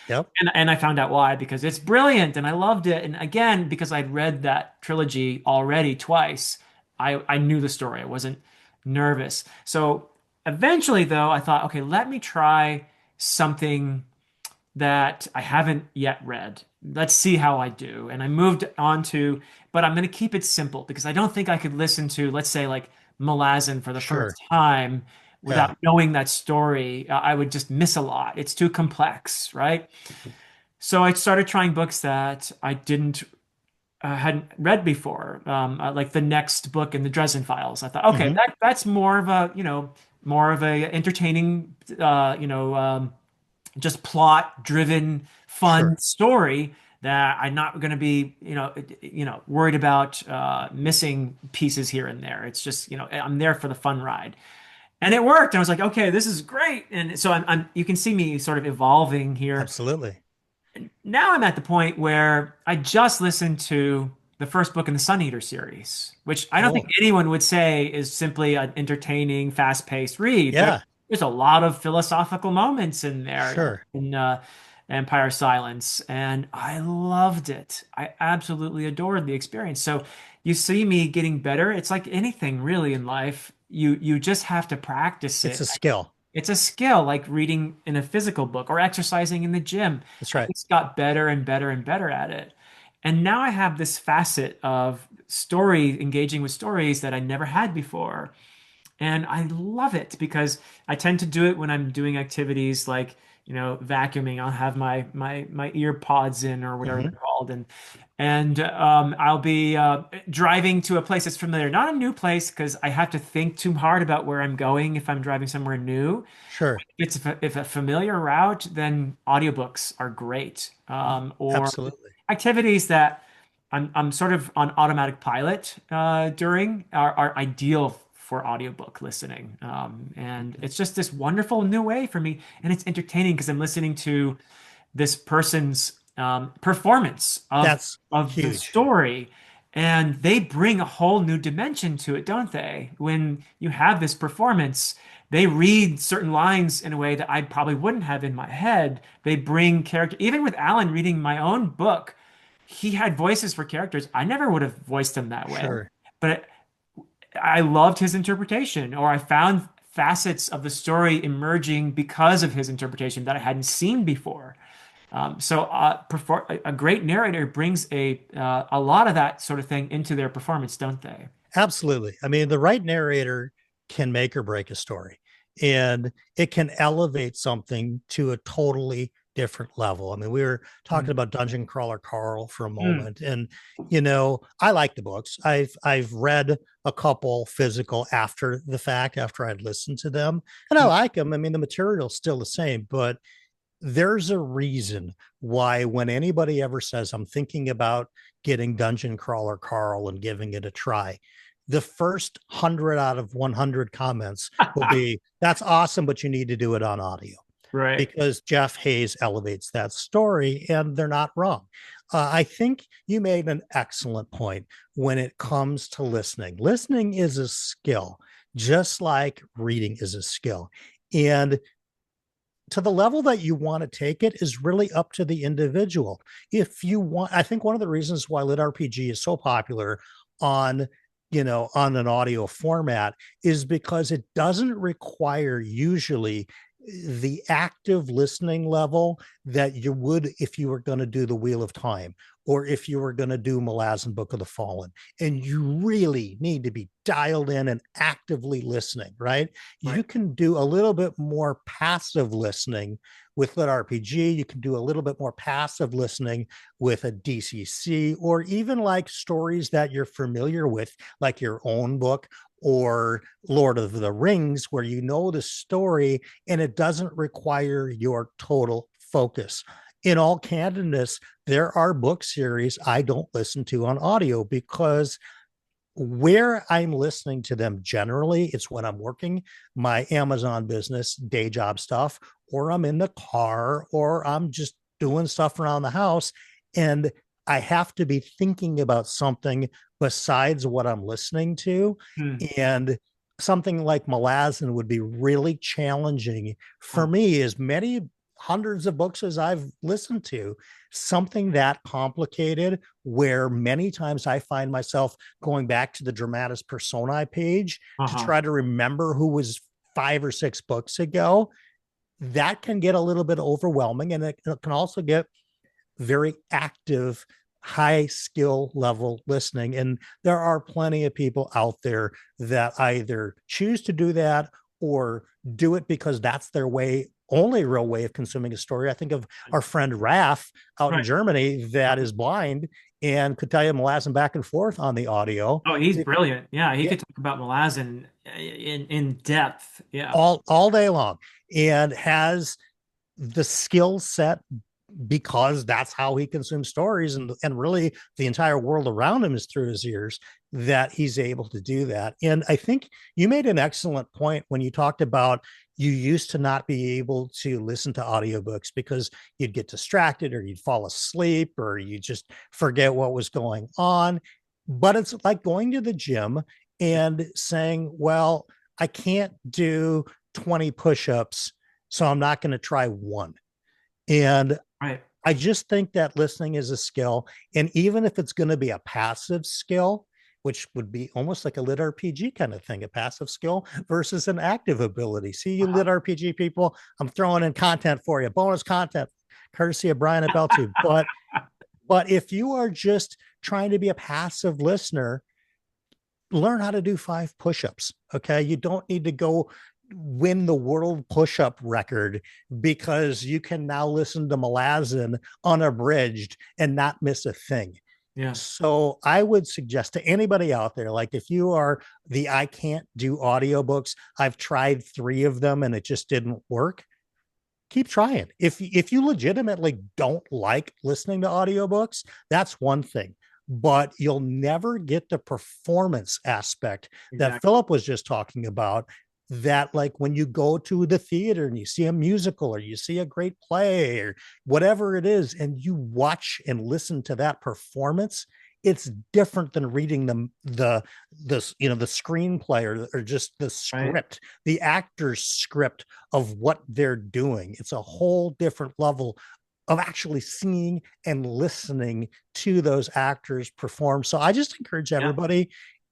Yep. And I found out why, because it's brilliant and I loved it. And again, because I'd read that trilogy already twice, I knew the story. I wasn't nervous. So eventually, though, I thought, okay, let me try something that I haven't yet read. Let's see how I do. And I moved on to, but I'm going to keep it simple because I don't think I could listen to, let's say, like Malazan for the Sure. first time Yeah. without knowing that story. I would just miss a lot. It's too complex, right? So I started trying books that I didn't hadn't read before, like the next book in the Dresden Files. I thought, okay, Hmm. that's more of a, more of a entertaining, just plot driven, fun Sure. story that I'm not going to be, worried about missing pieces here and there. It's just, I'm there for the fun ride. And it worked. I was like, okay, this is great. And so you can see me sort of evolving here. Absolutely. Now I'm at the point where I just listened to the first book in the Sun Eater series, which I don't think Oh, anyone would say is simply an entertaining, fast-paced read. yeah. There's a lot of philosophical moments in there Sure. in Empire of Silence, and I loved it. I absolutely adored the experience. So you see me getting better. It's like anything really in life. You just have to practice It's it. a skill. It's a skill like reading in a physical book or exercising in the gym. That's I right. just got better and better and better at it. And now I have this facet of story, engaging with stories that I never had before. And I love it because I tend to do it when I'm doing activities like, vacuuming. I'll have my ear pods in or whatever Hmm. they're called, and I'll be driving to a place that's familiar, not a new place because I have to think too hard about where I'm going if I'm driving somewhere new. Sure. If a familiar route, then audiobooks are great. Or Absolutely. activities that I'm sort of on automatic pilot during are ideal for audiobook listening. And it's just this wonderful new way for me. And it's entertaining because I'm listening to this person's performance That's of the huge. story. And they bring a whole new dimension to it, don't they? When you have this performance, they read certain lines in a way that I probably wouldn't have in my head. They bring character, even with Alan reading my own book, he had voices for characters. I never would have voiced them that way. Sure. But I loved his interpretation, or I found facets of the story emerging because of his interpretation that I hadn't seen before. A great narrator brings a lot of that sort of thing into their performance, don't they? Absolutely. I mean, the right narrator can make or break a story, and it can elevate something to a totally different level. I mean, we were talking Mm. about Dungeon Crawler Carl for a Mm. moment, and I like the books. I've read a couple physical after the fact, after I'd listened to them, and I like them. I mean, the material's still the same, but there's a reason why when anybody ever says I'm thinking about getting Dungeon Crawler Carl and giving it a try, the first 100 out of 100 comments will be, that's awesome, but you need to do it on audio, Right. because Jeff Hayes elevates that story, and they're not wrong. I think you made an excellent point when it comes to listening. Listening is a skill, just like reading is a skill. And to the level that you want to take it is really up to the individual. If you want, I think one of the reasons why LitRPG is so popular on, on an audio format is because it doesn't require usually the active listening level that you would if you were going to do the Wheel of Time or if you were going to do Malazan Book of the Fallen, and you really need to be dialed in and actively listening, right? You Right. can do a little bit more passive listening with LitRPG. You can do a little bit more passive listening with a DCC, or even like stories that you're familiar with, like your own book or Lord of the Rings, where you know the story and it doesn't require your total focus. In all candidness, there are book series I don't listen to on audio because where I'm listening to them generally, it's when I'm working my Amazon business, day job stuff, or I'm in the car, or I'm just doing stuff around the house. And I have to be thinking about something besides what I'm listening to. Hmm. And something like Malazan would be really challenging for Oh, me, as many hundreds of books as I've listened to, something that complicated where many times I find myself going back to the dramatis personae page to uh-huh. try to remember who was 5 or 6 books ago. That can get a little bit overwhelming, and it can also get very active, high skill level listening. And there are plenty of people out there that either choose to do that or do it because that's their way, only real way of consuming a story. I think of our friend Raf out in Right. Germany that is blind and could tell you Malazan back and forth on the audio Oh, he's brilliant. Yeah, he yeah, could talk about Malazan in depth. Yeah. all day long, and has the skill set because that's how he consumes stories, and really the entire world around him is through his ears, that he's able to do that. And I think you made an excellent point when you talked about you used to not be able to listen to audiobooks because you'd get distracted or you'd fall asleep or you just forget what was going on. But it's like going to the gym and saying, well, I can't do 20 push-ups, so I'm not going to try one. And Right. I just think that listening is a skill. And even if it's going to be a passive skill, which would be almost like a lit RPG kind of thing, a passive skill versus an active ability. See, you lit RPG people, I'm throwing in content for you, bonus content, courtesy of Brian at BellTube. But if you are just trying to be a passive listener, learn how to do 5 push-ups. Okay. You don't need to go win the world push-up record because you can now listen to Malazan unabridged and not miss a thing. Yeah. So I would suggest to anybody out there, like if you are the I can't do audiobooks, I've tried 3 of them and it just didn't work, keep trying. If you legitimately don't like listening to audiobooks, that's one thing. But you'll never get the performance aspect that Exactly. Philip was just talking about. That, like, when you go to the theater and you see a musical or you see a great play or whatever it is, and you watch and listen to that performance, it's different than reading the screenplay or just the Right. script, the actor's script of what they're doing. It's a whole different level of actually seeing and listening to those actors perform. So I just encourage Yeah. everybody,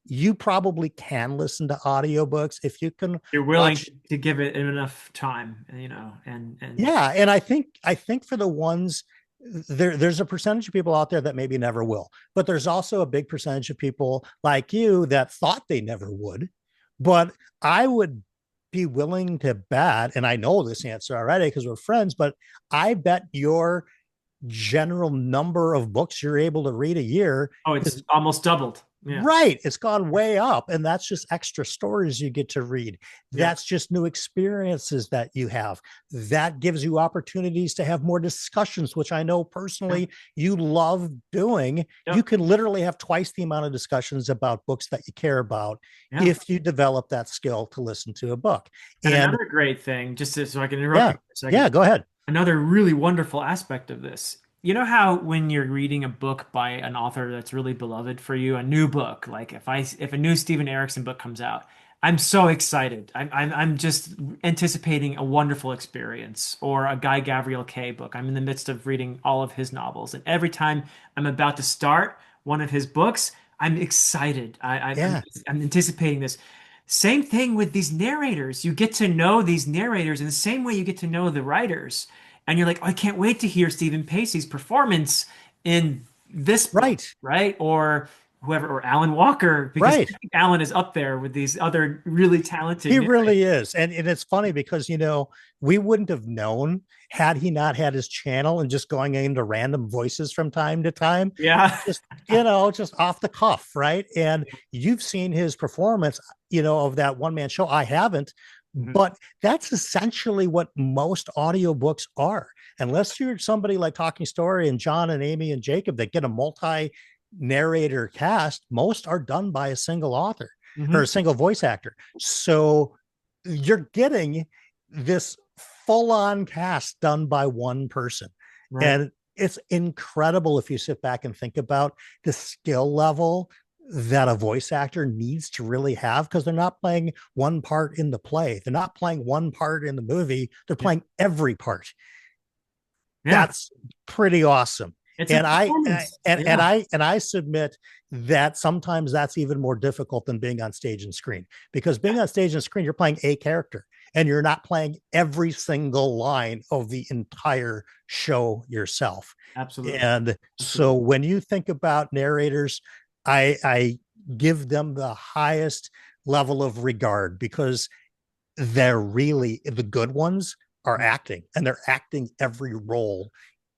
you probably can listen to audiobooks if you can You're willing watch. to give it enough time, and Yeah, and I think for the ones there's a percentage of people out there that maybe never will, but there's also a big percentage of people like you that thought they never would. But I would be willing to bet, and I know this answer already because we're friends, but I bet your general number of books you're able to read a year oh, is it's almost doubled. Yeah. right. It's gone way up. And that's just extra stories you get to read. Yeah. That's just new experiences that you have. That gives you opportunities to have more discussions, which I know Yeah. personally you love doing. You Yep. can literally have twice the amount of discussions about books that you care about Yeah. if you develop that skill to listen to a book. And And another great thing, so I can interrupt you yeah, for a second, yeah, go ahead. another really wonderful aspect of this. You know how when you're reading a book by an author that's really beloved for you, a new book, like if a new Stephen Erickson book comes out, I'm so excited. I'm just anticipating a wonderful experience. Or a Guy Gavriel Kay book. I'm in the midst of reading all of his novels, and every time I'm about to start one of his books, I'm excited. Yeah. I'm anticipating this. Same thing with these narrators. You get to know these narrators in the same way you get to know the writers. And you're like, oh, I can't wait to hear Stephen Pacey's performance in this book, Right. right? Or whoever, or Alan Walker, because Right. I think Alan is up there with these other really talented He narrators. really is. And it's funny because, we wouldn't have known had he not had his channel and just going into random voices from time to time, Yeah. just, just off the cuff. Right. And you've seen his performance, of that one man show. I haven't, Mhm. but that's essentially what most audiobooks are. Unless you're somebody like Talking Story and John and Amy and Jacob that get a multi narrator cast, most are done by a single author or a Mhm. single voice actor. So you're getting this full on cast done by one person. Right. And it's incredible if you sit back and think about the skill level that a voice actor needs to really have, because they're not playing one part in the play. They're not playing one part in the movie. They're Yeah. playing every part. Yeah. That's pretty awesome. It's a And I performance. and Yeah. I submit that sometimes that's even more difficult than being on stage and screen, because being on stage and screen, you're playing a character and you're not playing every single line of the entire show yourself. Absolutely. And so Absolutely. when you think about narrators, I give them the highest level of regard, because they're really the good ones are acting, and they're acting every role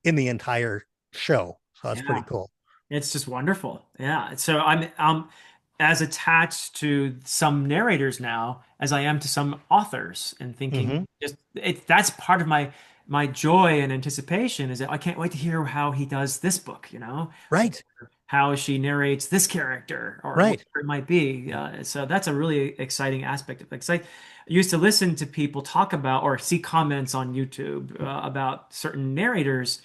in the entire show. So that's pretty Yeah. cool. It's just wonderful. Yeah. So I'm as attached to some narrators now as I am to some authors, and thinking Mm-hmm. just that's part of my joy and anticipation, is that I can't wait to hear how he does this book, Right. how she narrates this character or Right. whatever it might be. So that's a really exciting aspect of it. 'Cause I used to listen to people talk about or see comments on YouTube about certain narrators,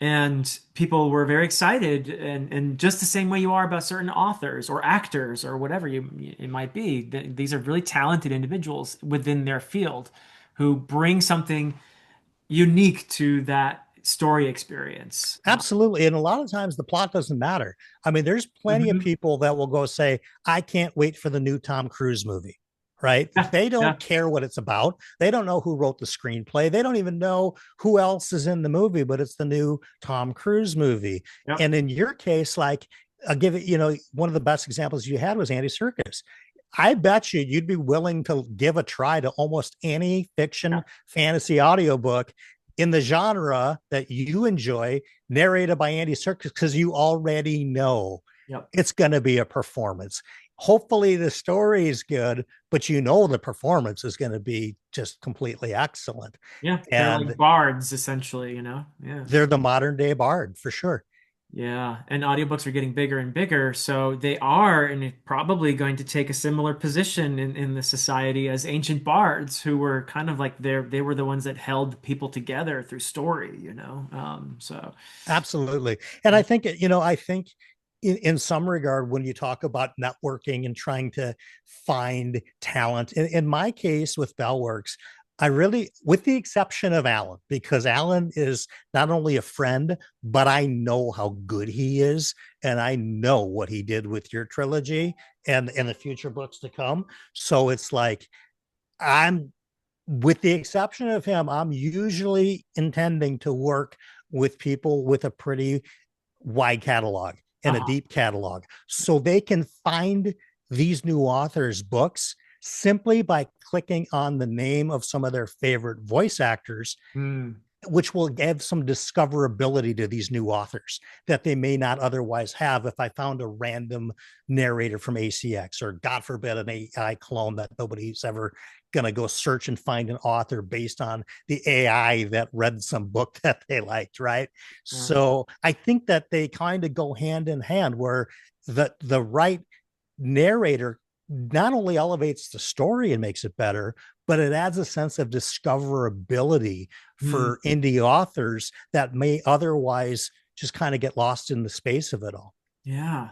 and people were very excited, and just the same way you are about certain authors or actors or whatever it might be. These are really talented individuals within their field who bring something unique to that story experience. Absolutely. And a lot of times the plot doesn't matter. I mean, there's plenty of Mhm. people that will go say, I can't wait for the new Tom Cruise movie. Right. Yeah, They yeah, don't care what it's about. They don't know who wrote the screenplay. They don't even know who else is in the movie, but it's the new Tom Cruise movie. yep, And in your case, like, I'll give it, one of the best examples you had was Andy Serkis. I bet you'd be willing to give a try to almost any yeah, fiction fantasy audiobook in the genre that you enjoy, narrated by Andy Serkis, because you already know yep, it's going to be a performance. Hopefully the story is good, but the performance is going to be just completely excellent. yeah. They're And like bards essentially. Yeah. they're the modern day bard for sure. Yeah, and audiobooks are getting bigger and bigger, so they are and it probably going to take a similar position in the society as ancient bards, who were kind of like they were the ones that held people together through story. So Absolutely. And I think in some regard, when you talk about networking and trying to find talent, in my case with BellWorks, I really, with the exception of Alan, because Alan is not only a friend, but I know how good he is. And I know what he did with your trilogy and the future books to come. So it's like, I'm with the exception of him, I'm usually intending to work with people with a pretty wide catalog and a uh-huh. deep catalog, so they can find these new authors' books simply by clicking on the name of some of their favorite voice actors, Hmm. which will give some discoverability to these new authors that they may not otherwise have if I found a random narrator from ACX, or God forbid an AI clone that nobody's ever going to go search and find an author based on the AI that read some book that they liked, right? Yeah. So I think that they kind of go hand in hand, where the right narrator not only elevates the story and makes it better, but it adds a sense of discoverability Hmm. for indie authors that may otherwise just kind of get lost in the space of it all. Yeah.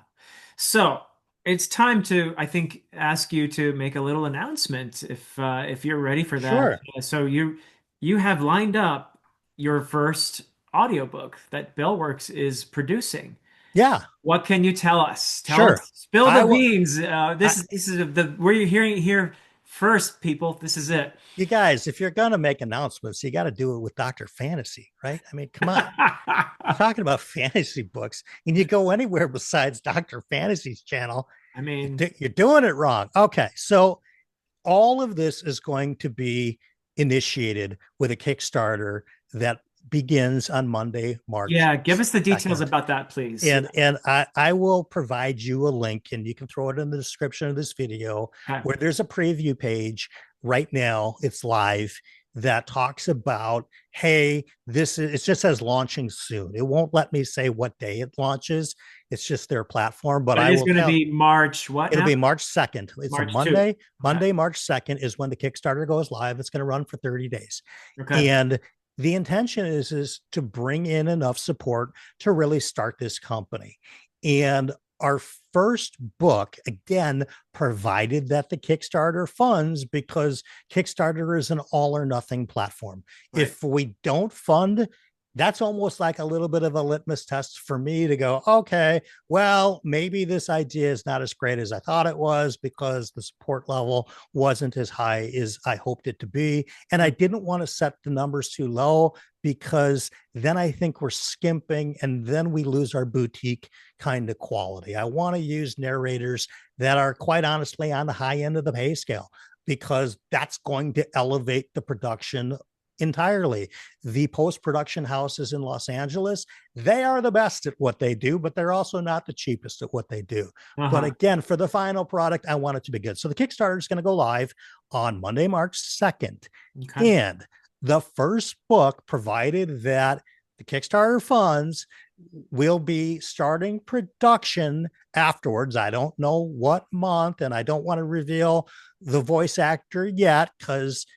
So it's time to, I think, ask you to make a little announcement if you're ready for that. Sure. So you have lined up your first audiobook that BellWorks is producing. Yeah, What can you tell us? Tell sure. us, spill the I will. beans. I, This is the where you're hearing it here first, people. This is it. You guys, if you're going to make announcements, you got to do it with Dr. Fantasy, right? I mean, come on. You're talking about fantasy books and you go anywhere besides Dr. Fantasy's channel, I mean, you're doing it wrong. Okay. So all of this is going to be initiated with a Kickstarter that begins on Monday, March yeah, give us the details 2nd. about that, please. And I will provide you a link, and you can throw it in the description of this video, Okay. where there's a preview page right now. It's live, that talks about, hey, this is, it just says launching soon. It won't let me say what day it launches. It's just their platform, but But it I is will going to tell. be March what It'll now? be March 2nd. It's a March 2. Monday. Okay. Monday, March 2nd is when the Kickstarter goes live. It's going to run for 30 days. Okay. And the intention is to bring in enough support to really start this company. And our first book, again, provided that the Kickstarter funds, because Kickstarter is an all or nothing platform. Right. If we don't fund, that's almost like a little bit of a litmus test for me to go, okay, well, maybe this idea is not as great as I thought it was, because the support level wasn't as high as I hoped it to be. And I didn't want to set the numbers too low, because then I think we're skimping and then we lose our boutique kind of quality. I want to use narrators that are, quite honestly, on the high end of the pay scale, because that's going to elevate the production entirely. The post-production houses in Los Angeles, they are the best at what they do, but they're also not the cheapest at what they do. But again, for the final product, I want it to be good. So the Kickstarter is going to go live on Monday, March 2nd. Okay. And the first book, provided that the Kickstarter funds, will be starting production afterwards. I don't know what month, and I don't want to reveal the voice actor yet, because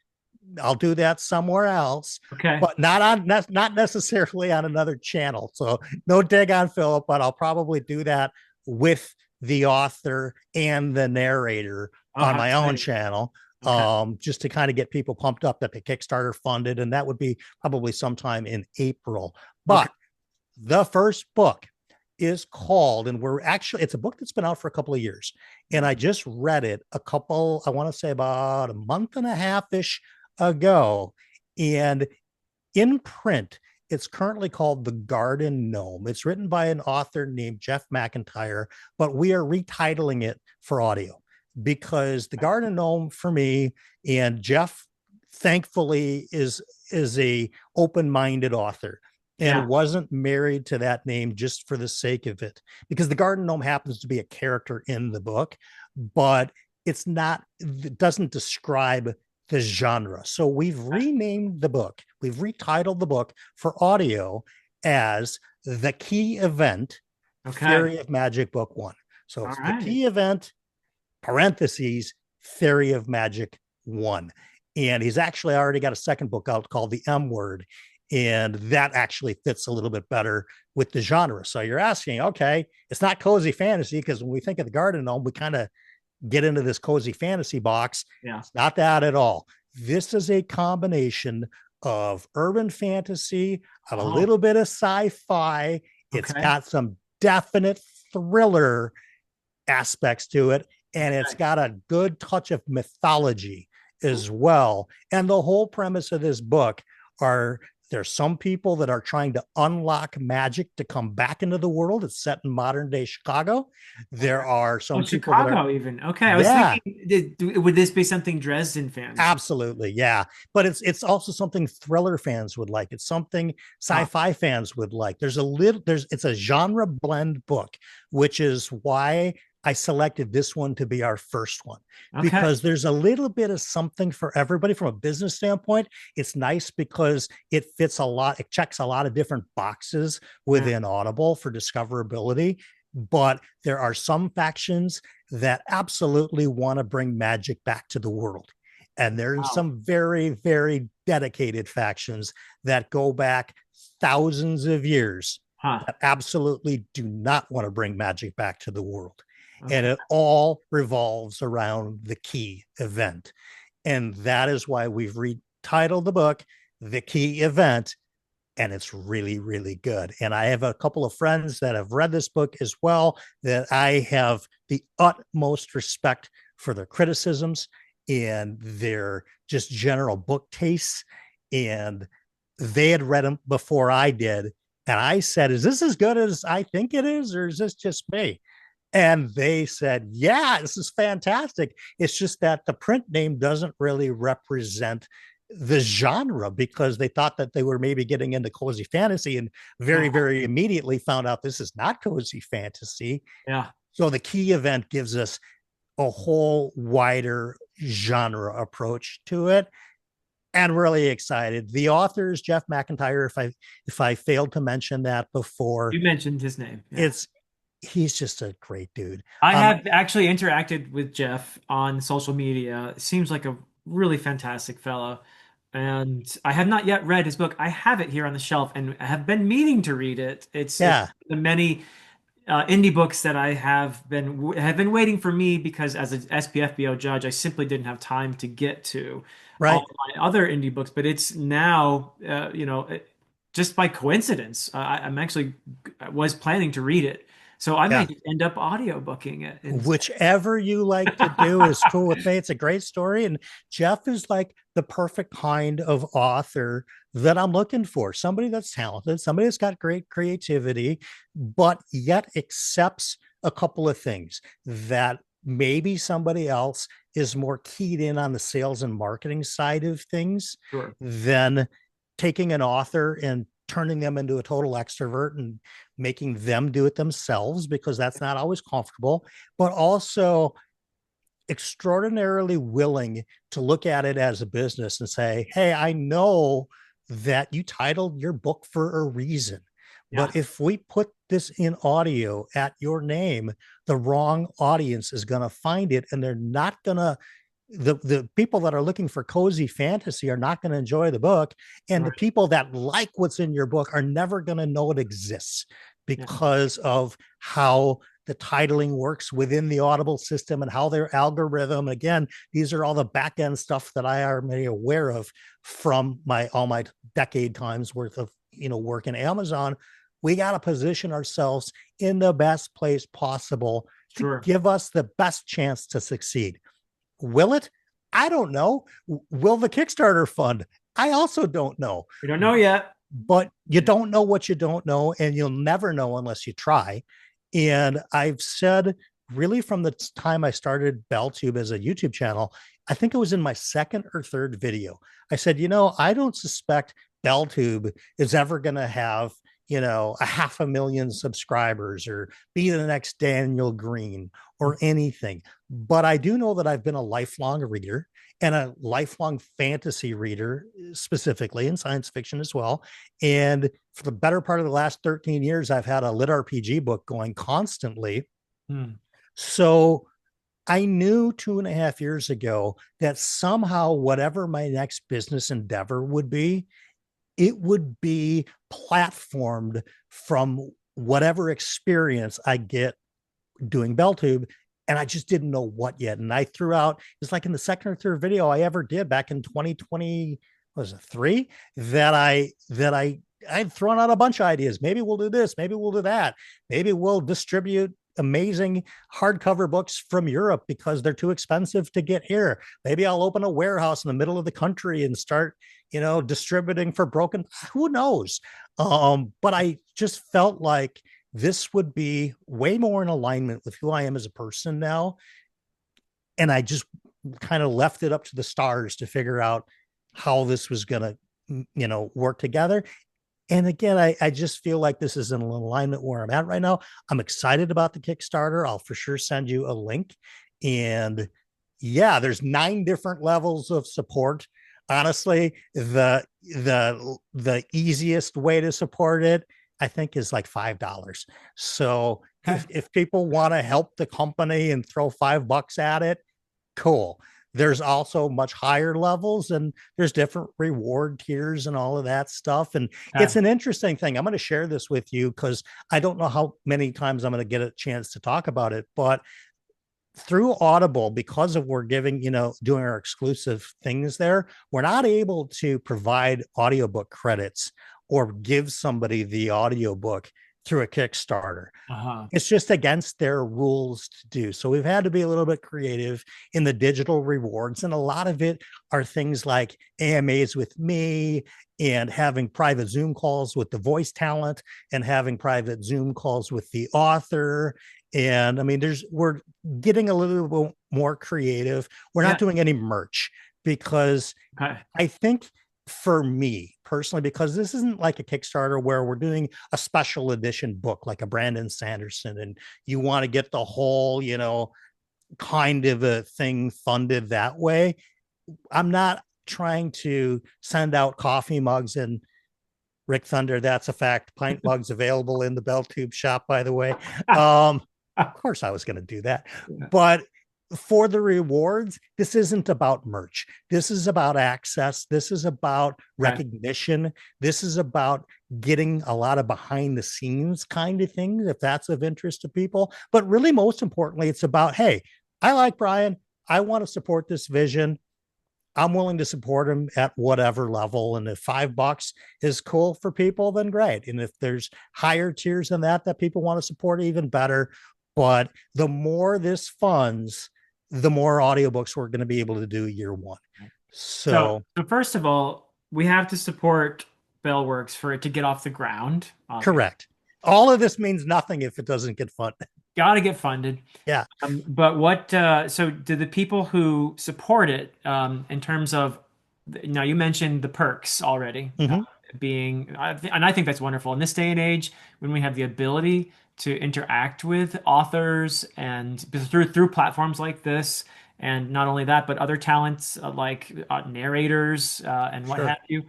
I'll do that somewhere else, Okay. but not necessarily on another channel. So no dig on Philip, but I'll probably do that with the author and the narrator Oh, on how my own exciting. channel, Okay. just to kind of get people pumped up that the Kickstarter funded, and that would be probably sometime in April. Okay. But the first book is called, and we're actually, it's a book that's been out for a couple of years, and I just read it I want to say about a month and a half ish ago. And in print, it's currently called The Garden Gnome. It's written by an author named Jeff McIntyre, but we are retitling it for audio, because The Garden Gnome, for me, and Jeff, thankfully, is a open-minded author Yeah. and wasn't married to that name just for the sake of it, because the Garden Gnome happens to be a character in the book, but it doesn't describe the genre. So we've renamed the book, we've retitled the book for audio as The Key Event, Okay. Theory of Magic Book One. So All it's The right. Key Event, parentheses, Theory of Magic One. And he's actually already got a second book out called The M Word. And that actually fits a little bit better with the genre. So you're asking, okay, it's not cozy fantasy, because when we think of the Garden Gnome, we kind of get into this cozy fantasy box. Yeah. It's not that at all. This is a combination of urban fantasy, of a Oh, little bit of sci-fi. It's okay. got some definite thriller aspects to it, and it's Okay. got a good touch of mythology as well. And the whole premise of this book are, there's some people that are trying to unlock magic to come back into the world. It's set in modern day Chicago. Okay. There are Oh, some people that are, Chicago even. Okay. I was yeah, thinking, would this be something Dresden fans? absolutely, yeah. But it's also something thriller fans would like. It's something Huh. sci-fi fans would like. It's a genre blend book, which is why I selected this one to be our first one, Okay. because there's a little bit of something for everybody from a business standpoint. It's nice because it fits a lot, it checks a lot of different boxes Yeah. within Audible for discoverability. But there are some factions that absolutely want to bring magic back to the world. And there's Wow. some very, very dedicated factions that go back thousands of years Huh. that absolutely do not want to bring magic back to the world. And Okay. it all revolves around the key event. And that is why we've retitled the book The Key Event. And it's really, really good. And I have a couple of friends that have read this book as well, that I have the utmost respect for their criticisms and their just general book tastes. And they had read them before I did. And I said, is this as good as I think it is, or is this just me? And they said, yeah, this is fantastic. It's just that the print name doesn't really represent the genre, because they thought that they were maybe getting into cozy fantasy, and very, Yeah. very immediately found out this is not cozy fantasy. Yeah. So the key event gives us a whole wider genre approach to it, and really excited. The author is Jeff McIntyre. If I failed to mention that before, You mentioned his name. Yeah. it's he's just a great dude. I Um, have actually interacted with Jeff on social media. Seems like a really fantastic fellow. And I have not yet read his book. I have it here on the shelf and I have been meaning to read it. It's yeah, the many indie books that I have been waiting for me because as an SPFBO judge, I simply didn't have time to get to all right. of my other indie books. But it's now, just by coincidence, I'm actually was planning to read it, so I Yeah. might end up audiobooking it instead. Whichever you like to do is cool with me. It's a great story. And Jeff is like the perfect kind of author that I'm looking for. Somebody that's talented, somebody that's got great creativity, but yet accepts a couple of things that maybe somebody else is more keyed in on the sales and marketing side of things Sure, than taking an author and turning them into a total extrovert and making them do it themselves, because that's not always comfortable, but also extraordinarily willing to look at it as a business and say, hey, I know that you titled your book for a reason, yeah, but if we put this in audio at your name, the wrong audience is going to find it, and they're not going to, the people that are looking for cozy fantasy are not going to enjoy the book, and the right, people that like what's in your book are never going to know it exists, yeah, because of how the titling works within the Audible system and how their algorithm. Again, these are all the back end stuff that I am aware of from my all my decade times worth of work in Amazon. We got to position ourselves in the best place possible to sure. give us the best chance to succeed. Will it? I don't know. Will the Kickstarter fund? I also don't know. We don't know yet. But you don't know what you don't know, and you'll never know unless you try. And I've said, really, from the time I started BellTube as a YouTube channel, I think it was in my second or third video, I said, I don't suspect BellTube is ever going to have, a 500,000 subscribers or be the next Daniel Green or anything. But I do know that I've been a lifelong reader, and a lifelong fantasy reader, specifically in science fiction as well. And for the better part of the last 13 years, I've had a LitRPG book going constantly. Hmm. So I knew 2.5 years ago that somehow, whatever my next business endeavor would be, it would be platformed from whatever experience I get doing BellTube. And I just didn't know what yet. And I threw out, it's like in the second or third video I ever did back in 2020, was it 3, I'd thrown out a bunch of ideas. Maybe we'll do this, maybe we'll do that. Maybe we'll distribute amazing hardcover books from Europe because they're too expensive to get here. Maybe I'll open a warehouse in the middle of the country and start, distributing for broken, who knows? But I just felt like this would be way more in alignment with who I am as a person now. And I just kind of left it up to the stars to figure out how this was going to, work together. And again, I just feel like this is in alignment where I'm at right now. I'm excited about the Kickstarter. I'll for sure send you a link. And yeah, there's 9 different levels of support. Honestly, the easiest way to support it, I think, is like $5. So Okay. if people want to help the company and throw $5 at it, cool. There's also much higher levels, and there's different reward tiers and all of that stuff. And Okay. it's an interesting thing. I'm going to share this with you because I don't know how many times I'm going to get a chance to talk about it, but through Audible, because of we're giving, doing our exclusive things there, we're not able to provide audiobook credits or give somebody the audiobook through a Kickstarter. Uh-huh. It's just against their rules to do. So we've had to be a little bit creative in the digital rewards. And a lot of it are things like AMAs with me and having private Zoom calls with the voice talent and having private Zoom calls with the author. And I mean, we're getting a little bit more creative. We're not Yeah. doing any merch because Okay. I think for me personally, because this isn't like a Kickstarter where we're doing a special edition book like a Brandon Sanderson, and you want to get the whole, kind of a thing funded that way. I'm not trying to send out coffee mugs and Rick Thunder, that's a fact. Pint mugs available in the BellTube shop, by the way. Of course, I was going to do that. Yeah. But for the rewards, this isn't about merch. This is about access. This is about Okay. recognition. This is about getting a lot of behind the scenes kind of things, if that's of interest to people. But really, most importantly, it's about, hey, I like Brian. I want to support this vision. I'm willing to support him at whatever level. And if $5 is cool for people, then great. And if there's higher tiers than that people want to support, even better. But the more this funds, the more audiobooks we're going to be able to do year one. So, So so first of all, we have to support BellWorks for it to get off the ground, obviously. correct. All of this means nothing if it doesn't get funded. Got to get funded. Yeah, But so do the people who support it, in terms of, now you mentioned the perks already, mm-hmm. and I think that's wonderful in this day and age when we have the ability to interact with authors and through platforms like this. And not only that, but other talents like narrators and what Sure. have you.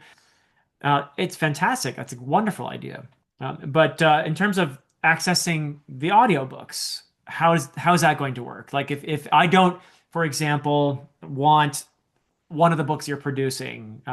It's fantastic. That's a wonderful idea. But in terms of accessing the audiobooks, how is that going to work? Like if I don't, for example, want one of the books you're producing,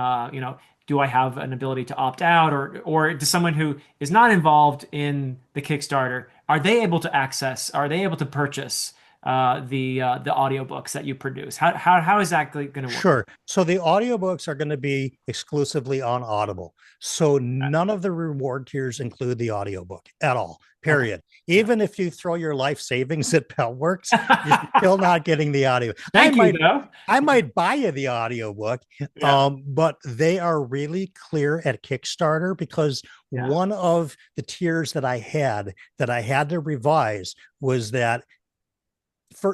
do I have an ability to opt out, or does someone who is not involved in the Kickstarter, are they able to purchase the audiobooks that you produce? How is that going to work? Sure. So the audiobooks are going to be exclusively on Audible. So none of the reward tiers include the audiobook at all, Okay. period. Yeah. Even if you throw your life savings at BellWorks, you're still not getting the audio. I Thank you, might though. I might buy you the audiobook, Yeah. but they are really clear at Kickstarter because Yeah. one of the tiers that I had to revise was that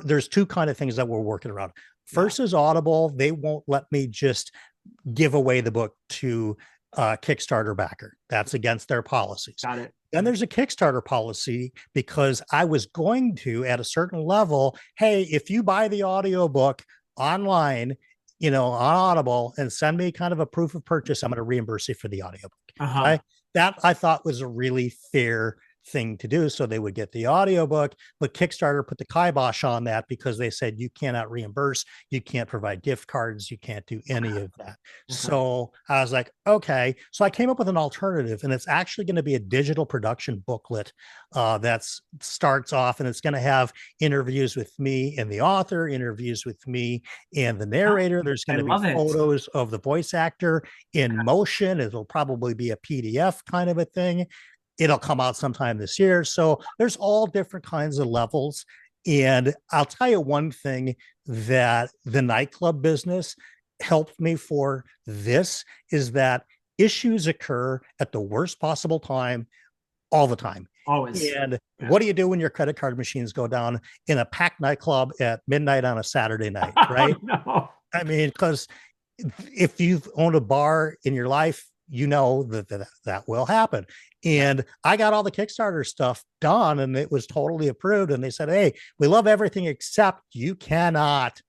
there's two kind of things that we're working around. Yeah. First is Audible. They won't let me just give away the book to a Kickstarter backer. That's against their policies. Got it. Then there's a Kickstarter policy because I was going to, at a certain level, hey, if you buy the audiobook online, on Audible and send me kind of a proof of purchase, I'm going to reimburse you for the audiobook. Uh-huh. Okay. That I thought was a really fair thing to do. So they would get the audiobook, but Kickstarter put the kibosh on that because they said you cannot reimburse, you can't provide gift cards, you can't do any of that. Okay. So I was like, okay. So I came up with an alternative, and it's actually going to be a digital production booklet that starts off, and it's going to have interviews with me and the author, interviews with me and the narrator. There's I going to be love it. photos of the voice actor in motion. It'll probably be a PDF kind of a thing. It'll come out sometime this year. So there's all different kinds of levels. And I'll tell you one thing that the nightclub business helped me for this is that issues occur at the worst possible time all the time. Always. And Yeah. what do you do when your credit card machines go down in a packed nightclub at midnight on a Saturday night, Oh, right? no. I mean, because if you've owned a bar in your life, you know that will happen. Yeah. And I got all the Kickstarter stuff done and it was totally approved. And they said, hey, we love everything except you cannot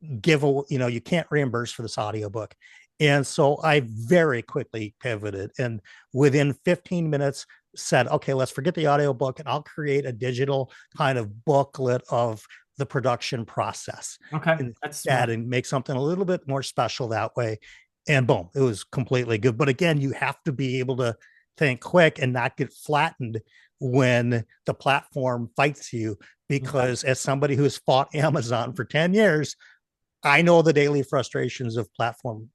you can't reimburse for this audiobook. And so I very quickly pivoted and within 15 minutes said, okay, let's forget the audiobook and I'll create a digital kind of booklet of the production process Okay. and That's that smart. and make something a little bit more special that way. And boom, it was completely good. But again, you have to be able to think quick and not get flattened when the platform fights you. Because as somebody who's fought Amazon for 10 years, I know the daily frustrations of platform,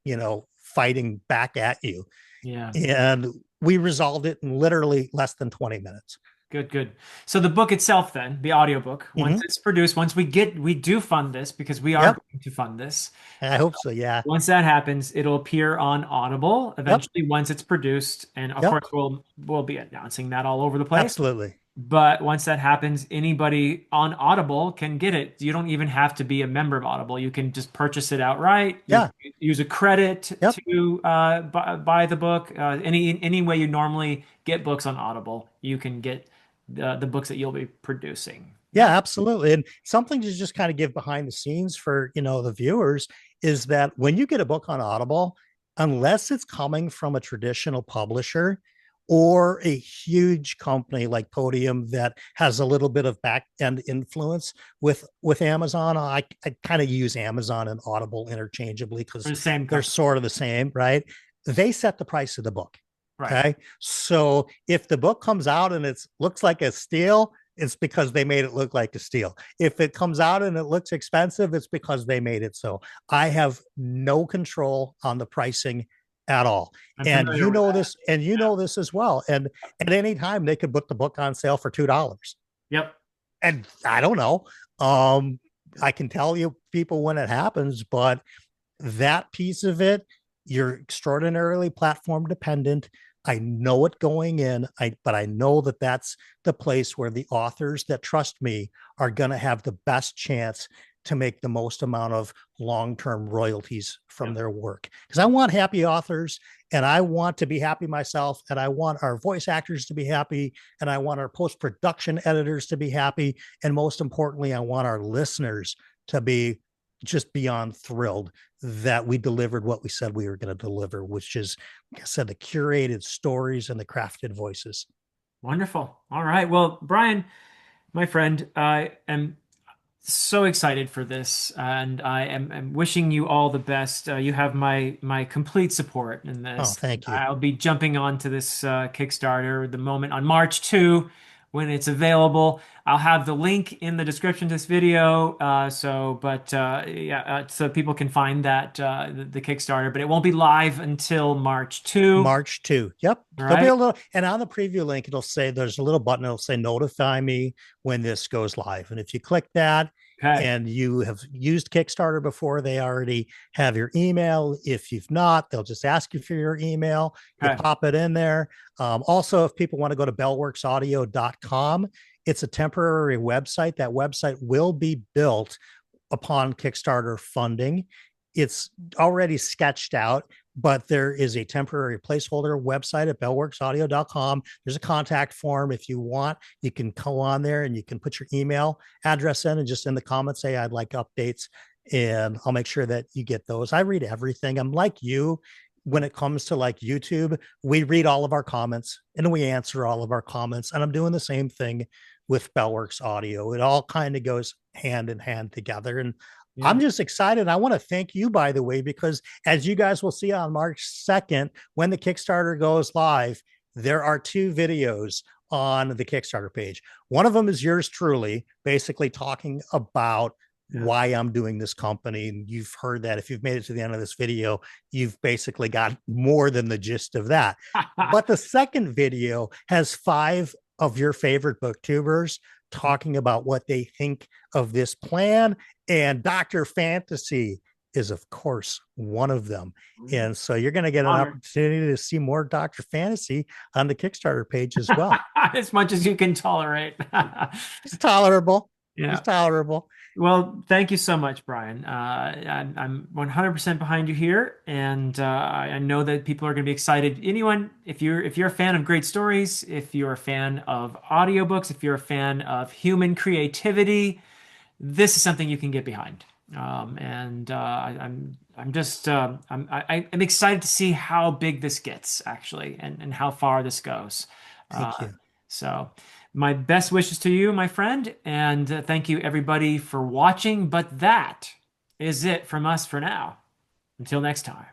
fighting back at you. Yeah. And we resolved it in literally less than 20 minutes. Good, good. So the book itself, then, the audiobook, once Mm-hmm. it's produced, once we do fund this because we are Yep. going to fund this. I hope so. Yeah. Once that happens, it'll appear on Audible Yep. eventually once it's produced, and of Yep. course we'll be announcing that all over the place. Absolutely. But once that happens, anybody on Audible can get it. You don't even have to be a member of Audible. You can just purchase it outright. You Yeah. can use a credit Yep. to buy the book. Any way you normally get books on Audible, you can get the books that you'll be producing. Yeah, Yeah. absolutely. And something to just kind of give behind the scenes for, the viewers is that when you get a book on Audible, unless it's coming from a traditional publisher or a huge company like Podium that has a little bit of back end influence with Amazon, I kind of use Amazon and Audible interchangeably For because the same they're company. sort of the same, right? They set the price of the book. Right. Okay. So if the book comes out and it looks like a steal, it's because they made it look like a steal. If it comes out and it looks expensive, it's because they made it so. I have no control on the pricing at all. I'm And familiar you with know that. this, and you know this as well. And at any time they could put the book on sale for $2. Yep. And I don't know. Um, I can tell you people when it happens, but that piece of it, you're extraordinarily platform dependent. I know it going in, but I know that that's the place where the authors that trust me are going to have the best chance to make the most amount of long-term royalties from Yep. their work. Because I want happy authors and I want to be happy myself and I want our voice actors to be happy and I want our post-production editors to be happy. And most importantly, I want our listeners to be just beyond thrilled that we delivered what we said we were going to deliver, which is, like I said, the curated stories and the crafted voices. Wonderful. All right. Well, Brian, my friend, I am so excited for this, and am wishing you all the best. You have my complete support in Oh, this. thank you. I'll be jumping onto this Kickstarter the moment on March 2 when it's available. I'll have the link in the description to this video, yeah, so people can find that the Kickstarter, but it won't be live until March 2. March 2. Yep. All There'll be right. a little, and on the preview link, it'll say there's a little button. It'll say notify me when this goes live. And if you click that Okay. and you have used Kickstarter before, they already have your email. If you've not, they'll just ask you for your email. You Okay. pop it in there. Also, if people want to go to bellworksaudio.com, it's a temporary website. That website will be built upon Kickstarter funding. It's already sketched out, but there is a temporary placeholder website at bellworksaudio.com. There's a contact form. If you want, you can go on there and you can put your email address in and just in the comments say, I'd like updates. And I'll make sure that you get those. I read everything. I'm like you when it comes to like YouTube. We read all of our comments and we answer all of our comments. And I'm doing the same thing with BellWorks Audio. It all kind of goes hand in hand together. And I'm Yeah. just excited. I want to thank you, by the way, because as you guys will see on March 2nd, when the Kickstarter goes live, there are two videos on the Kickstarter page. One of them is yours truly, basically talking about Yeah. why I'm doing this company. And you've heard that if you've made it to the end of this video, you've basically got more than the gist of that. But the second video has 5 of your favorite booktubers talking about what they think of this plan. And Dr. Fantasy is, of course, one of them. And so you're going to get an Honor. opportunity to see more Dr. Fantasy on the Kickstarter page as well. As much as you can tolerate. It's tolerable. It's Yeah. tolerable. Well, thank you so much, Brian. I'm 100% behind you here, and I know that people are going to be excited. Anyone, if you're a fan of great stories, if you're a fan of audiobooks, if you're a fan of human creativity, this is something you can get behind. And I'm just I'm excited to see how big this gets actually, and how far this goes. Thank Uh, you. so, my best wishes to you, my friend, and thank you everybody for watching. But that is it from us for now. Until next time.